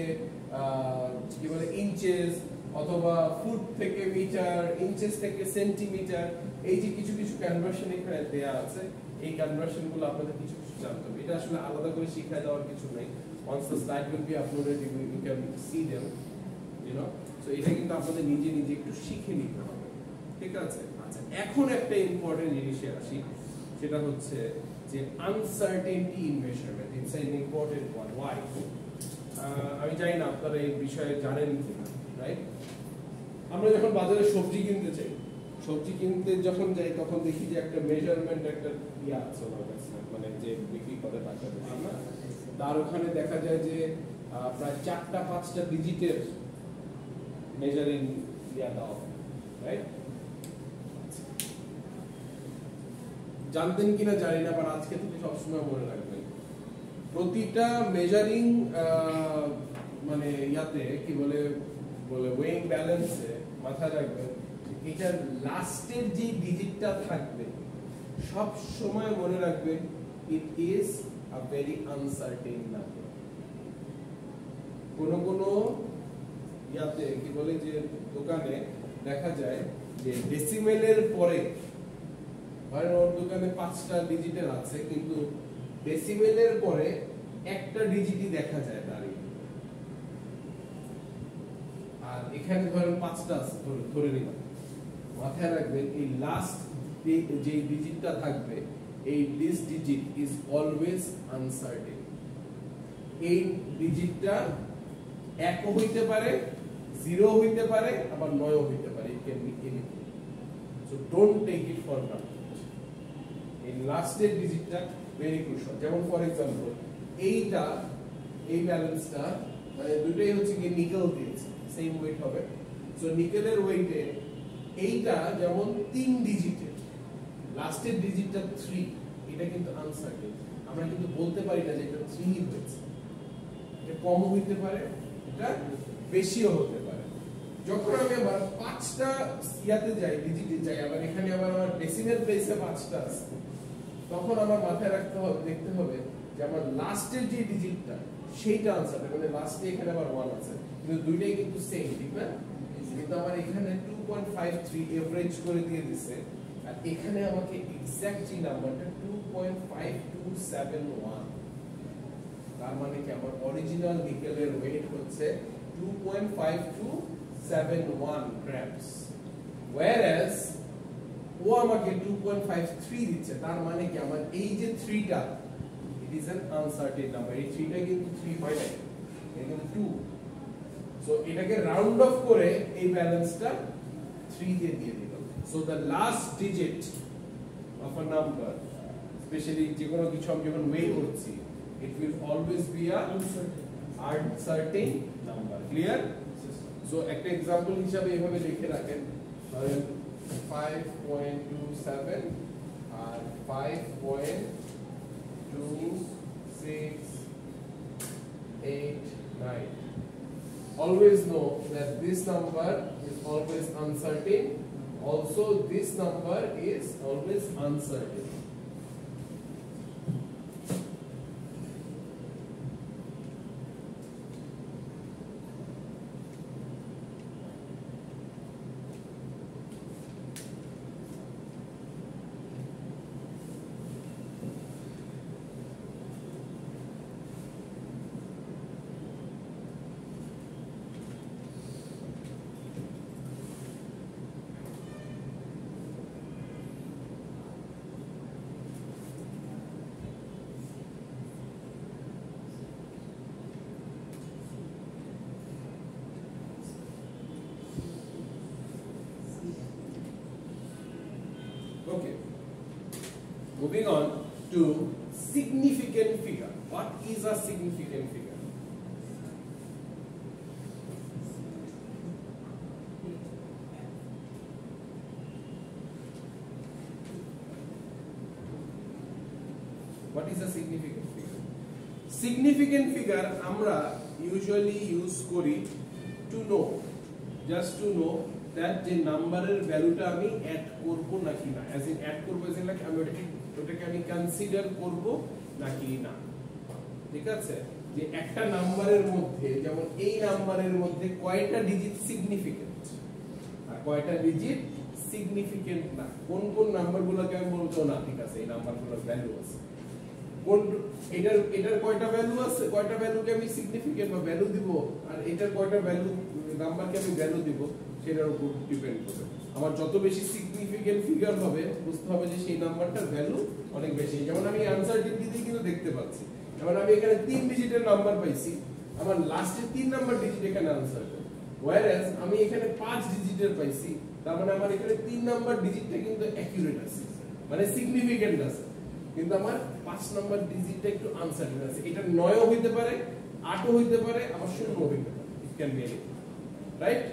কি বলে ইঞ্চেস, অথবা ফুট থেকে মিটার, ইঞ্চেস থেকে সেন্টিমিটার। এই যে কিছু কিছু কনভার্সন এখানে দেয়া আছে, এই কনভার্সন গুলো আপনাদের কিছু কিছু জানতে হবে। এটা আসলে আলাদা করে শিখা দেওয়ার কিছু নেই। Once the slide will be uploaded, you can see them, you know. So এটা কিন্তু আপনাদের নিজে নিজে একটু শিখে নিতে হবে, ঠিক আছে? আচ্ছা, এখন একটা ইম্পর্টেন্ট জিনিসে আসি, সেটা হচ্ছে যে uncertainty in measurement, it's an important one. Why? আমি জানি না আপনারা এই বিষয়ে জানেন কিনা, রাইট? আমরা যখন বাজারে সবজি কিনতে যাই, সবজি কিনতে যখন যাই তখন দেখি যে একটা মেজারমেন্ট একটা ইয়া আছে ওনার কাছে, মানে যে বিক্রি করে তার কাছে, না? তার ওখানে দেখা যায় যে প্রায় 4টা-5টা ডিজিটের মেজারিং ইয়া দেওয়া, রাইট? জানতেন কিনা জানি না, বাট আজকে থেকে সবসময় মনে রাখবেন প্রতিটা মেজারিং মানে ইয়াতে কি বলে ওয়েইং ব্যালেন্সে মাথায় রাখবেন এটার লাস্টের যে ডিজিটটা থাকবে সব সময় মনে রাখবেন it is a very uncertain number. কোন ইয়াতে কি বলে যে দোকানে দেখা যায় যে ডেসিমেলের পরে, ধরেন ওর দোকানে 5টা ডিজিটের আছে কিন্তু ডেসিমেলের পরে একটা ডিজিটই দেখা যায় দাঁড়িয়ে, আর এখানে ধরেন 5টা আছে ধরে নিলাম। মাথায় রাখবেন এই লাস্ট যে ডিজিটটা থাকবে, এই this digit is always uncertain. এই ডিজিটটা 1 হইতে পারে, 0 হইতে পারে, আবার 9 হইতে পারে। It can be anything, so don't take it for granted. এই লাস্টের ডিজিটটা ভেরি ক্রুশাল। যেমন ফর এক্সাম্পল এই ব্যালেন্সটা মানে দুটোই হচ্ছে কি নিকেল দিয়েছে, সেম ওয়েট হবে। সো নিকেলের ওয়েটে এইটা যেমন 3 ডিজিটের, লাস্টের ডিজিটটা 3, এটা কিন্তু আনসার্টেন। আমরা কিন্তু বলতে পারি না যে এটা 3 হয়েছে, এটা কম হইতে পারে, এটা বেশিও হতে পারে। যখন আমি আবার 5টা ইয়াতে যাই, ডিজিটে যাই, আবার এখানে আবার আমার ডেসিমেল প্লেসে 5টা আছে, তখন আমার মাথায় রাখতে হবে, দেখতে হবে যে আমার লাস্টের যে ডিজিটটা সেইটা আনসার, মানে লাস্টে এখানে আবার 1 আছে, কিন্তু দুইটাই কিন্তু সেম, ঠিক না? কিন্তু আমার এখানে 2.53 এভারেজ করে দিয়ে দিছে, আর এখানে আমাকে এক্সাক্ট যে নাম্বারটা 2.5271, তার মানে কি আমার অরিজিনাল নিকেলের ওয়েট হচ্ছে 2.5271 গ্রামস, whereas ও আমাকে 2.53 দিচ্ছে। তার মানে কি আমার এই যে 3টা, it is an uncertain number. এই 3টা কিন্তু 3 হয় না, এটা কিন্তু 2। সো এটাকে রাউন্ড অফ করে এই ব্যালেন্সটা 3 দিয়ে দিয়ে দিল। So the last digit of a number, specially যে কোনো কিছু আমি যখন ওয়ে করছি, it will always be a uncertain number. Clear? So একটা এক্সাম্পল হিসাবে এভাবে লিখে রাখেন, ধরেন 5.27 আর 5.2689. Always know that this number is always uncertain. Also, this number is always uncertain. Okay. Moving on to significant figure. What is a significant figure? What is a significant figure? Significant figure আমরা usually use করি to know, just to know that যে নাম্বারের ভ্যালুটা আমি add করব নাকি না, as in add করব, as in like আমি ওটাকে আমি কনসিডার করব নাকি না। ঠিক আছে? যে একটা নাম্বারের মধ্যে, যেমন এই নাম্বারের মধ্যে কয়টা ডিজিট সিগনিফিকেন্ট আর কয়টা ডিজিট সিগনিফিকেন্ট না, কোন কোন নাম্বারগুলোকে আমি বলবো না ঠিক আছে এই নাম্বারগুলোর ভ্যালু আছে, কোন এটার কয়টা ভ্যালু আছে, কয়টা ভ্যালুকে আমি সিগনিফিকেন্ট বা ভ্যালু দিব, আর এটার কয়টা ভ্যালু নাম্বারকে আমি ভ্যালু দিব, সেটার উপর ডিপেন্ড করবে। আমার যত বেশি সিগনিফিকেন্ট ফিগার হবে বুঝতে হবে যে সেই নাম্বারটার ভ্যালু অনেক বেশি। যেমন আমি আনসার্টিনিটি দিয়ে কিন্তু দেখতে পাচ্ছি, যেমন আমি এখানে 3 ডিজিটের নাম্বার পাইছি, আমার লাস্টের 3 নাম্বার ডিজিট এখানে আনসার্টেন, ওয়্যারএজ আমি এখানে 5 ডিজিটের পাইছি, তার মানে আমার এখানে 3 নাম্বার ডিজিটটা কিন্তু অ্যাকুরেট আছে, মানে সিগনিফিকেন্ট আছে, কিন্তু আমার 5 নাম্বার ডিজিটটা একটু আনসার্টেন আছে। এটা 9ও হইতে পারে, 8ও হইতে পারে, আবার 16ও হইতে পারে, it can B any, right?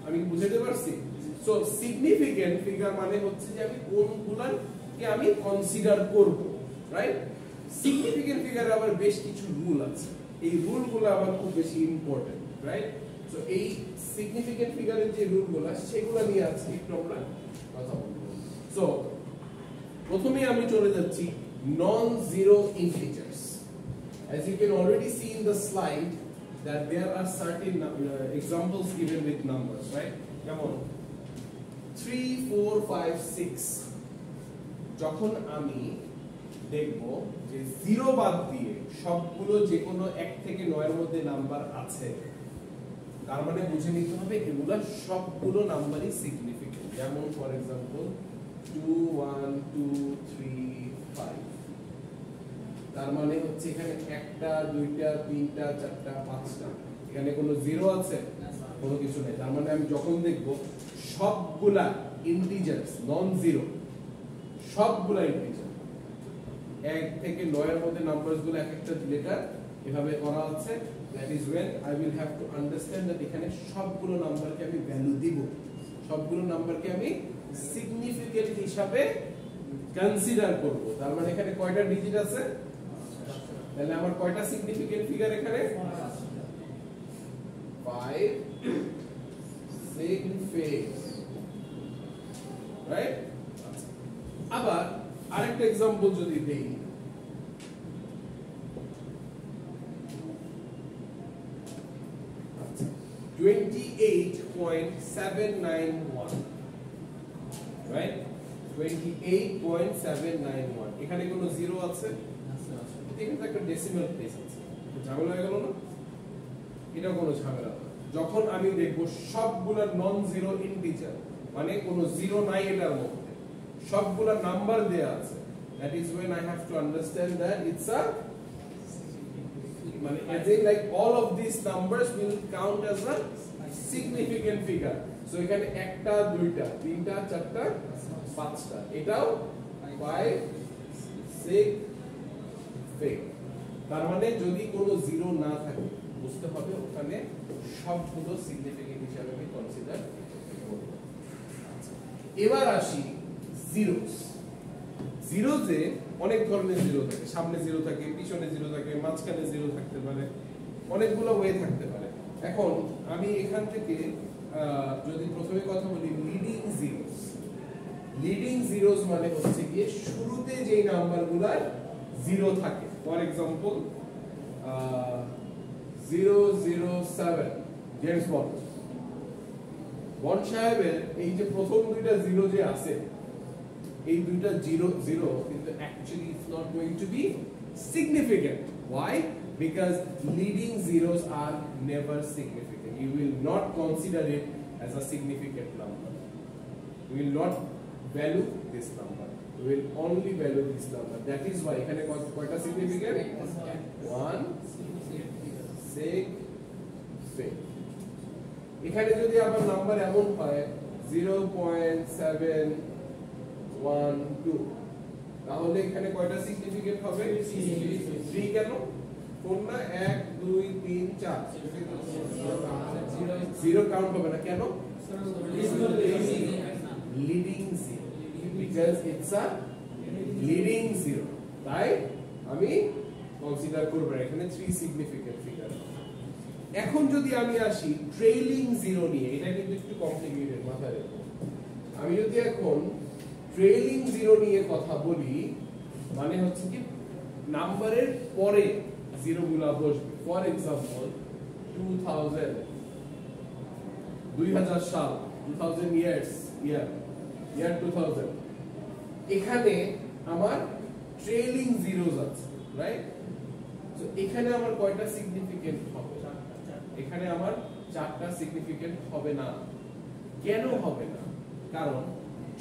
আমি কি বুঝাতে পারছি? সো সিগনিফিকেন্ট ফিগার মানে হচ্ছে যে আমি কোনগুলোকে আমি কনসিডার করব, রাইট? সিগনিফিকেন্ট ফিগারে আবার বেশ কিছু রুল আছে, এই রুলগুলো আবার খুব বেশি ইম্পর্টেন্ট, রাইট? সো এই সিগনিফিকেন্ট ফিগারের যে রুলগুলো সেগুলো নিয়ে আজকে একটু আমরা কথা বলবো। সো প্রথমে আমি চলে যাচ্ছি non zero integers. As you can already see in the slide that there are certain examples given with numbers, right? Come on. 3, 4, 5, 6. যখন আমি দেখব যে 0 বাদ দিয়ে সবগুলো যে কোনো 1 থেকে 9 এর মধ্যে নাম্বার আছে, তার মানে বুঝে নিতে হবে এগুলা সবগুলো নাম্বারই সিগনিফিকেন্ট। যেমন ফর एग्जांपल 2, 1, 2, 3, 5, তার মানে হচ্ছে এখানে 1টা 2টা 3টা 4টা 5টা, এখানে কোনো 0 আছে? কোনো কিছু নেই। তার মানে আমি যখন দেখব সবগুলা ইন্টিজারস নন জিরো, সবগুলা ইন্টিজার 1 থেকে 9 এর মধ্যে নাম্বারসগুলো এক একটা লেটার এভাবে করা আছে, that is when I will have to understand that এখানে সবগুলো নাম্বারকে আমি ভ্যালু দিব, সবগুলো নাম্বারকে আমি সিগনিফিকেন্ট হিসাবে কনসিডার করব। তার মানে এখানে কয়টা ডিজিট আছে? তাহলে আমার কয়টা সিগনিফিকেন্ট ফিগার এখানে? 5 significant, রাইট? আবার আরেকটা एग्जांपल যদি দেই, আচ্ছা 28.791, রাইট? 28.791, এখানে কোনো 0 আছে? এখানে একটা ডেসিমাল প্লেস আছে, ঝামেলা হয়ে গেল না? এটা কোনো ঝামেলা না। যখন আমি দেখব সবগুলা নন জিরো ইন্টিজার, মানে কোনো 0 নাই এটার মধ্যে, সবগুলা নাম্বার দেয়া আছে, that is when I have to understand that it's a, মানে as in like all of these numbers will count as a significant figure. So এখানে 1টা 2টা 3টা 4টা 5টা, এটাও 5 6 ফেক। তার মানে যদি কোনো 0 না থাকে বুঝতে হবে ওখানে সবগুলো সিগনিফিকেন্ট হিসাবে আমি কনসিডার করব। এবার আসি জিরোস। জিরোজে অনেক ধরনের 0 থাকে, সামনে 0 থাকে, পিছনে 0 থাকে, মাঝখানে 0 থাকতে পারে, অনেকগুলো ওয়ে থাকতে পারে। এখন আমি এখান থেকে যদি প্রথমে কথা বলি লিডিং জিরোস। লিডিং জিরোস মানে হচ্ছে গিয়ে শুরুতে যেই নাম্বারগুলোর 0 থাকে। For example 007 James bond. Bond সাহেবের এই যে প্রথম দুইটা 0 যে আছে, এই দুইটা 0 কিন্তু actually it's not going to be significant. Why? Because leading zeros are never significant. You will not consider it as a significant number. You will not value this number. You will only value this number. That is why এখানে কয়টা significant? 1 6 6। এখানে যদি আবার number এমন হয় 0.712, তাহলে এখানে কয়টা সিগনিফিকেন্ট হবে? 3। কেন? কোন না 1 2 3 4 0 কাউন্ট হবে না। কেন? Leading zero, because it's a leading zero, তাই আমি কনসিডার করব এখানে 3 সিগনিফিকেন্ট ফিগার। এখন যদি আমি আসি ট্রেইলিং জিরো নিয়ে, এটা কিন্তু একটু কমপ্লিকেটেড, মাথায় রাখুন। আমি যদি এখন ট্রেইলিং জিরো নিয়ে কথা বলি, মানে হচ্ছে কি নাম্বারের পরে জিরোগুলা বসবে। ফর एग्जांपल 2000 সাল, 2000 ইয়ার 2000, এখানে আমার ট্রেইলিং জিরোস আছে, রাইট? সো এখানে আমার কয়টা সিগনিফিকেন্ট হবে? এখানে আমার 4টা সিগনিফিকেন্ট হবে না। কেন হবে না? কারণ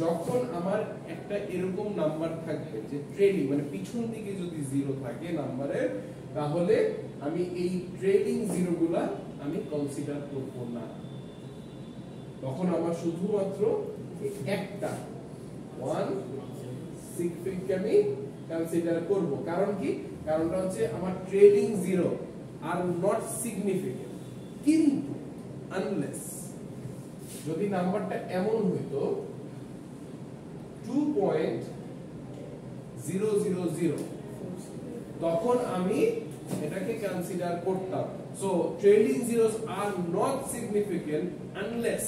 যখন আমার একটা এরকম নাম্বার থাকবে যে ট্রেলিং মানে পিছন দিকে যদি জিরো থাকে নাম্বারের, তাহলে আমি এই ট্রেলিং জিরোগুলা আমি কনসিডার করব না। তখন আমার শুধুমাত্র একটা ওয়ান সিগফিগকে আমি কনসিডার করব। কারণ কি? কারণটা হচ্ছে আমার trailing zero R not significant. কিন্তু আনলেস যদি নাম্বারটা এমন হইতো 2.000 তখন আমি এটাকে কনসিডার করতাম। So trailing zeros are not significant unless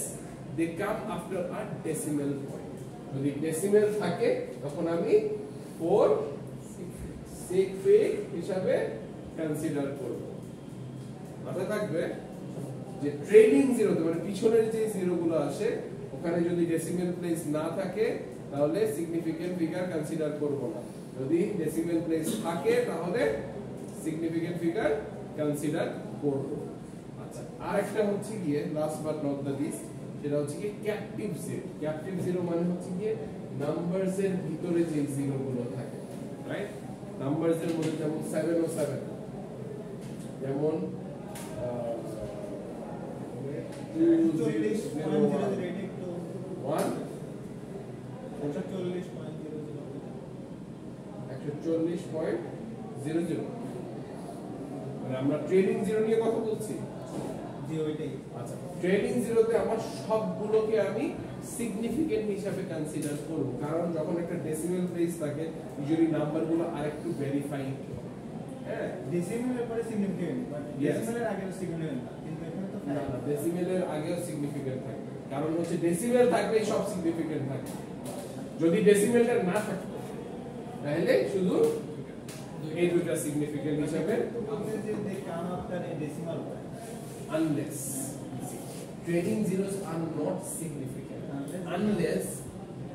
they come after a decimal point. যদি ডেসিমাল থাকে তখন আমি 4 সিগফিগ হিসাবে কনসিডার করব। মাথায় থাকবে যে ট্রেলিং জিরোতে মানে পিছনের যে জিরোগুলো আসে ওখানে যদি ডেসিমাল প্লেস না থাকে তাহলে সিগনিফিকেন্ট ফিগার কনসিডার করব না। যদি ডেসিমাল প্লেস থাকে তাহলে সিগনিফিকেন্ট ফিগার কনসিডার করব। আচ্ছা, আরেকটা হচ্ছে গিয়ে last but not the least, সেটা হচ্ছে কি ক্যাপটিভ জিরো। ক্যাপটিভ জিরো মানে হচ্ছে গিয়ে নাম্বারস এর ভিতরে যে জিরো গুলো থাকে, রাইট? নাম্বারস এর মধ্যে যেমন 707 যেমন 140.00 মানে আমরা ট্রেলিং জিরো নিয়ে কথা বলছি। আচ্ছা, ট্রেলিং জিরোতে আমার সবগুলোকে আমি সিগনিফিকেন্ট হিসাবে কনসিডার করব। কারণ যখন একটা ডেসিমাল প্লেস থাকে ইউজুয়ালি নাম্বারগুলো আরেকটু ভেরিফাইড। হ্যাঁ, ডেসিমালের পরে সিগনিফিকেন্ট, বাট ডেসিমালের আগে সিগনিফিকেন্ট না, কিন্তু এখানে তো না না, ডেসিমেলের আগেও সিগনিফিকেন্ট থাকবে। কারণ হচ্ছে ডেসিমেল থাকলেই সব সিগনিফিকেন্ট থাকবে। যদি ডেসিমেলটা না থাকতো তাহলে শুধু এই দুটো সিগনিফিকেন্ট হিসাবে আমাদের যে they come after a decimal point, unless trading zeros are not significant unless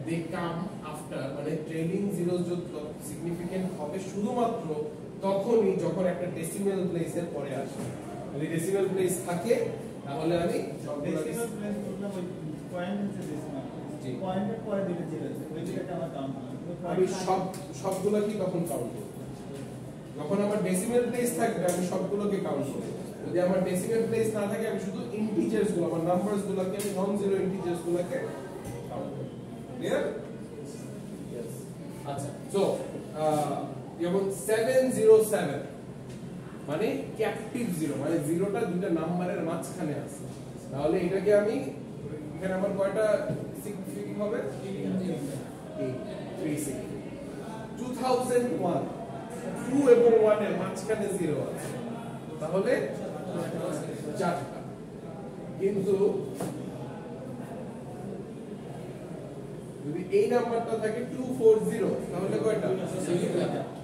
they come after মানে ট্রেডিং জিরোস যত সিগনিফিকেন্ট হবে শুধুমাত্র তখনই যখন একটা ডেসিমাল প্লেসের পরে আসে। যদি ডেসিমাল প্লেস থাকে তাহলে আমি ডেসিমাল প্লেস বললাম ওই পয়েন্ট হচ্ছে ডেসিমাল, জি। পয়েন্টের পরে দুটো জিরো আছে, ওই দুটোটা আমার কাউন্ট না। আমি সবগুলোকে তখন কাউন্ট করব। যখন আমার ডেসিমাল প্লেস থাকবে আমি সবগুলোকে কাউন্ট করব। যদি আমার ডেসিমাল প্লেস না থাকে আমি শুধু ইন্টিজার্স গুলো আমার নাম্বারস গুলোকে আমি নন জিরো ইন্টিজার্স গুলোকে কাউন্ট করব। ক্লিয়ার? यस। আচ্ছা, সো যেমন 707 মানে ক্যাপটিভ জিরো, মানে জিরোটা দুটো নাম্বারের মাঝখানে আছে। তাহলে এটাকে আমি এখানে আমার কয়টা সিগনিফিকেন্ট হবে? 3 2001 2 এবং 1 এর মাঝখানে জিরো আছে, তাহলে 4টা। কিন্তু যদি এই নাম্বারটা থাকে 240 তাহলে কয়টা?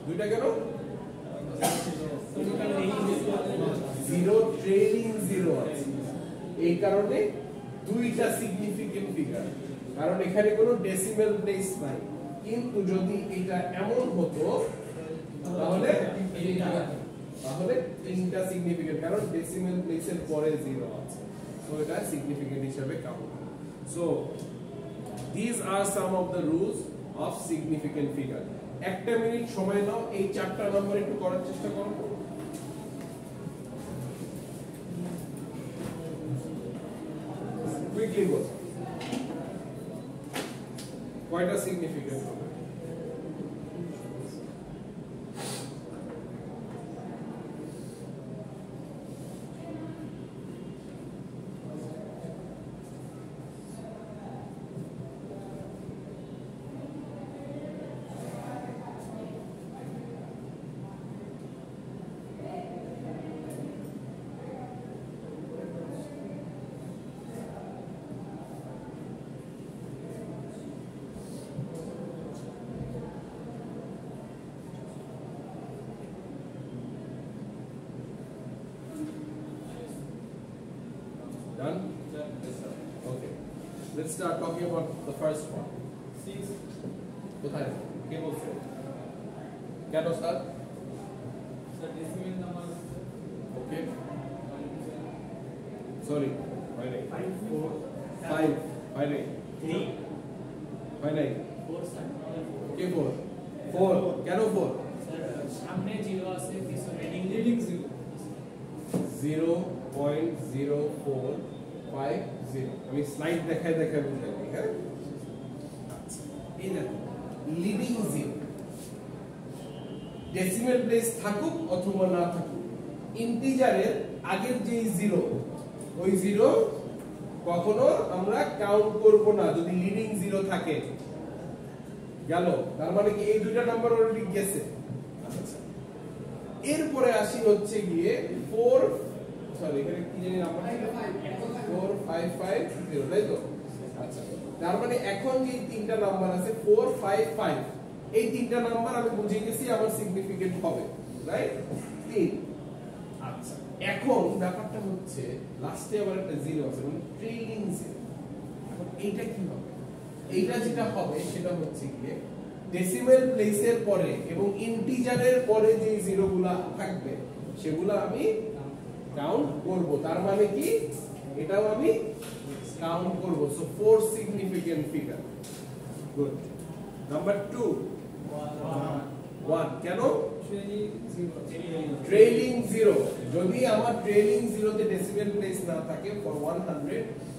দুইটা কেন? জিরো ট্রেলিং জিরো আছে, এই কারণে দুইটা সিগনিফিকেন্ট ফিগার। কারণ এখানে কোনো ডেসিমাল প্লেস নাই। কিন্তু যদি এটা এমন হতো তাহলে তিনটা সিগনিফিকেন্ট, কারণ ডেসিমাল প্লেসের পরে জিরো আছে, সো এটা সিগনিফিকেন্ট হিসেবে কাউন্ট হবে। So these are some of the rules of significant figure. একটা মিনিট সময় নাও, এই চারটা নাম্বার একটু করার চেষ্টা করো। কুইকলি বল, কয়টা সিগনিফিকেন্ট হবে? Done? Okay. Let's start talking about the first one. 6. কোথায়? কে বলছে? কেন স্যার? Okay. Sorry. 5. হয় নাই 3 হয় নাই 4 স্যার কে 4 কেন 4 স্যার সামনে 0 আছে পিছনে লিডিং জিরো 0.0450 আমি স্লাইড দেখাই বুঝাই হ্যাঁ আচ্ছা এই দেখো লিডিং জিরো ডেসিমেল প্লেস থাকুক অথবা না থাকুক ইন্টিজারের আগের যে জিরো ওই জিরো কখনো আমরা কাউন্ট করব না যদি লিডিং জিরো থাকে গেল তার মানে কি এই দুইটা নাম্বার অলরেডি গেছে আচ্ছা এরপরে আসি হচ্ছে গিয়ে 4 সরি এখানে কি জানি নাম্বার 4550 তাই তো আচ্ছা তার মানে এখন যে তিনটা নাম্বার আছে 455 এই তিনটা নাম্বার আমি বুঝে গেছি আমার সিগনিফিকেন্ট হবে রাইট 3 আচ্ছা এখন ব্যাপারটা হচ্ছে লাস্টে আবার একটা জিরো আছে মানে ট্রেইলিং জিরো এখন এইটা কি হবে এইটা যেটা হবে সেটা হচ্ছে গিয়ে ডেসিমেল প্লেসের পরে এবং ইন্টিজারের পরে যে জিরোগুলা থাকবে সেগুলো আমি কাউন্ট করব তার মানে কি এটাও আমি কাউন্ট করব so 4 significant figure good number 2 1 কেন ট্রেইলিং জিরো যদি আমার ট্রেইলিং জিরোতে ডেসিমেল প্লেস না থাকে ফর 100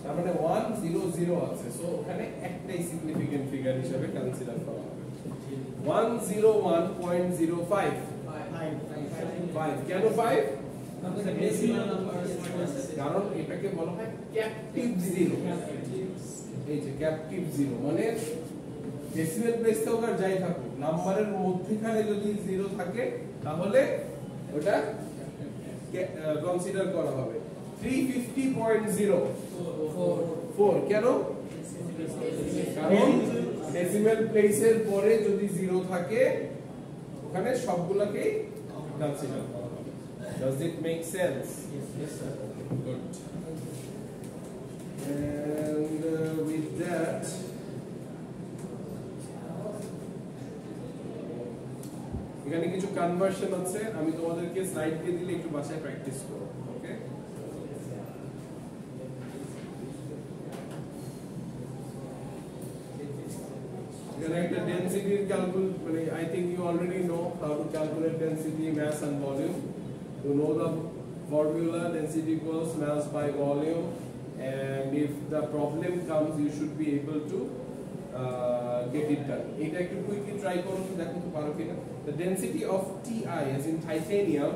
তার মানে 100 আছে সো ওখানে একটাই সিগনিফিকেন্ট ফিগার হিসেবে কনসিডার করা হবে 101.05 5 কেন 5 কারণ এটাকে বলা হয় ক্যাপটিভ জিরো এই যে ক্যাপটিভ জিরো মানে ডেসিমেল প্লেস তো আর যাই থাকুক নাম্বারের মধ্যখানে যদি জিরো থাকে তাহলে ওটা কনসিডার করা হবে 350.04 কেন কারণ ডেসিমেল প্লেসের পরে যদি জিরো থাকে ওখানে সবগুলোকেই কনসিডার করা হবে does it make sense yes sir good and with that এখানে কিছু কনভার্সন আছে আমি তোমাদেরকে স্লাইড দিয়ে দিলে একটু বাসায় প্র্যাকটিস করো ওকে এখানে একটা ডেনসিটির ক্যালকুলেট মানে I think you already know how to calculate density mass and volume you know the formula density equals mass by volume and if the problem comes you should be able to get it done এটা একটু quickly try করুন দেখো তো পারো কিনা the density of Ti as in titanium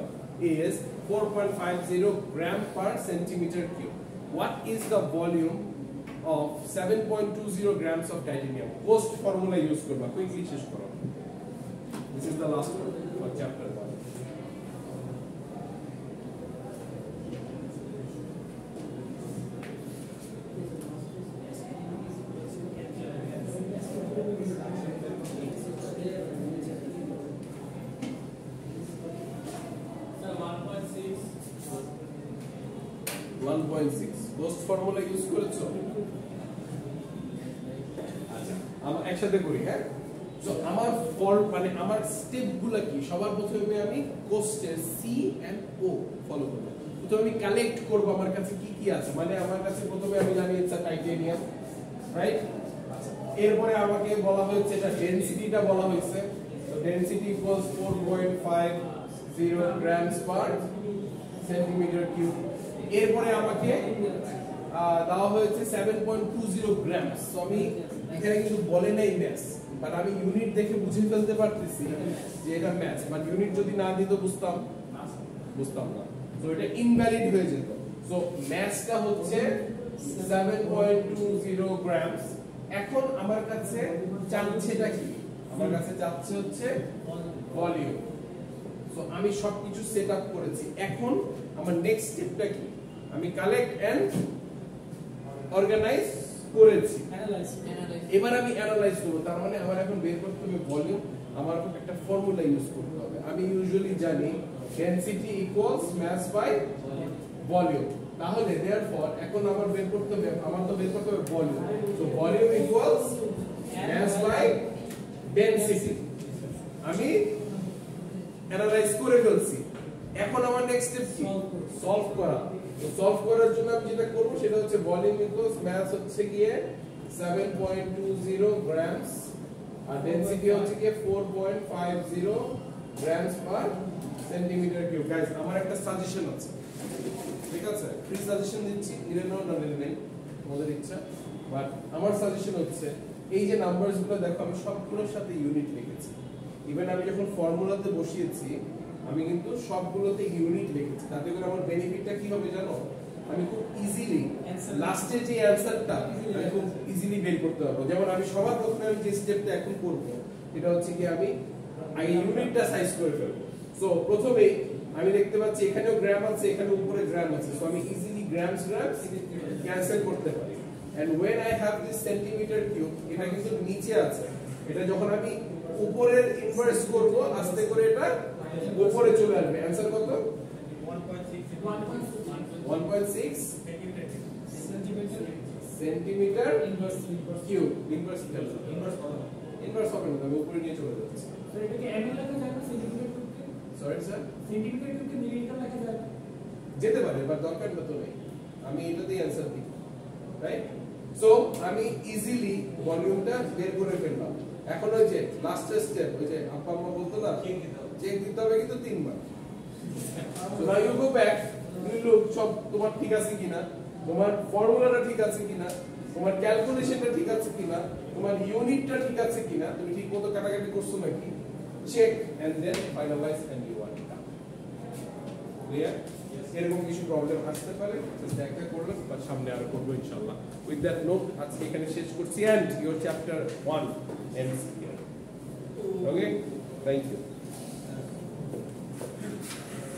is 4.50 gram per centimeter cube what is the volume of 7.20 grams of titanium post formula use করবা quickly শেষ করো this is the last one for chapter 1 1.6 post formula use করেছো আচ্ছা আমরা একসাথে করি হ্যাঁ so আমার মানে আমার স্টেপগুলো কি সবার প্রথমে আমি কোস্টের সি এন্ড ও ফলো করব প্রথমে আমি কালেক্ট করব আমার কাছে কি কি আছে মানে আমার কাছে প্রথমে আমি জানি এটা টাইটেনিয়াম রাইট আচ্ছা এরপরে আমাকে বলা হয়েছে এটা ডেনসিটিটা বলা হয়েছে তো ডেনসিটি ইকুয়ালস 4.50 গ্রামস পার সেন্টিমিটার কিউব এরপরে আমাকে দেওয়া হয়েছে 7.20 গ্রামস সো আমি এখানে কিন্তু বলে নাই ম্যাস বাট আমি ইউনিট দেখে বুঝে ফেলতে পারতেছি যে এটা ম্যাস বাট ইউনিট যদি না দিত বুঝতাম না সো এটা ইনভ্যালিড হয়ে যেত সো ম্যাসটা হচ্ছে 7.20 গ্রামস এখন আমার কাছে চাচ্ছেটা কি আমার কাছে চাচ্ছে হচ্ছে ভলিউম সো আমি সবকিছু সেটআপ করেছি এখন আমার নেক্সট স্টেপটা কি আমি কালেক্ট এন্ড অর্গানাইজ করেছি এবার আমি অ্যানালাইজ করব তার মানে আমার এখন বের করতে হবে ভলিউম আমার একটা ফর্মুলা ইউজ করতে হবে আমি ইউজুয়ালি জানি density equals mass by volume তাহলে देयरफॉर এখন আমার বের করতে হবে volume so volume equals mass by density আমি অ্যানালাইজ করে ফেলছি এখন আমার নেক্সট স্টেপ কি সলভ করা তো সলভ করার জন্য আমি যেটা করব সেটা হচ্ছে ভলিউম ইকুয়ালস মাস হচ্ছে গিয়ে 7.20 গ্রামস আর ডেনসিটি হচ্ছে গিয়ে 4.50 গ্রামস পার সেন্টিমিটার কিউব। গাইস আমার একটা সাজেশন আছে, ঠিক আছে, ফ্রি সাজেশন দিচ্ছি, নিলে নাও না নিলে নেই, তোমাদের ইচ্ছা। বাট আমার সাজেশন হচ্ছে এই যে নাম্বারস গুলো দেখো আমি সবগুলোর সাথে ইউনিট লিখেছি। ইভেন আমি যখন ফর্মুলাতে বসিয়েছি আমি কিন্তু সবগুলোতে ইউনিট লিখেছি। তাতে করে আমার বেনিফিটটা কি হবে জানো? আমি খুব ইজিলি লাস্টে যে অ্যানসারটা আমি খুব ইজিলি বের করতে পারবো। যেমন আমি সবার প্রথমে আমি যে স্টেপটা এখন করব এটা হচ্ছে কি আমি আগে ইউনিটটা সাইজ করে ফেলবো। সো প্রথমেই আমি দেখতে পাচ্ছি এখানেও গ্রাম আছে, এখানে উপরে গ্রাম আছে। সো আমি ইজিলি গ্রামস ক্যান্সেল করতে পারি। And when I have this centimeter cube, এটা কিন্তু নিচে আছে। এটা যখন আমি উপরের ইনভার্স করব আস্তে করে এটা উপরে চলে আসবে। অ্যানসার কত? 1.6 সেন্টিমিটার কিউব। ইনভার্স হবে না, আমি উপরে নিয়ে চলে যাচ্ছি। স্যার এটাকে এমএল লেখা যায় না সেন্টিমিটার কিউবকে? সরি স্যার, সেন্টিমিটার কিউবকে মিলিমিটার লেখা যায় না? যেতে পারে বাট দরকার তো নেই, আমি এটাতেই অ্যানসার দিই, রাইট? সো আমি ইজিলি ভলিউমটা বের করে ফেললাম। এখন ওই যে লাস্ট স্টেপ, ওই যে আপা আম্মা বলতো না চেক দিতে হবে কিন্তু 3 বার। So now you go back, you look সব তোমার ঠিক আছে কিনা, তোমার ফর্মুলাটা ঠিক আছে কিনা, তোমার ক্যালকুলেশনটা ঠিক আছে কিনা, তোমার ইউনিটটা ঠিক আছে কিনা, তুমি ঠিকমতো কাটাকাটি করছো নাকি, check and then finalise and you are done. Clear? এরকম কিছু প্রবলেম আসতে পারে জাস্ট একটা করলাম, বাট সামনে আরো করবো ইনশাআল্লাহ। উইথ দ্যাট নোট আজকে এখানে শেষ করছি and your chapter 1 ends here. Okay, thank you.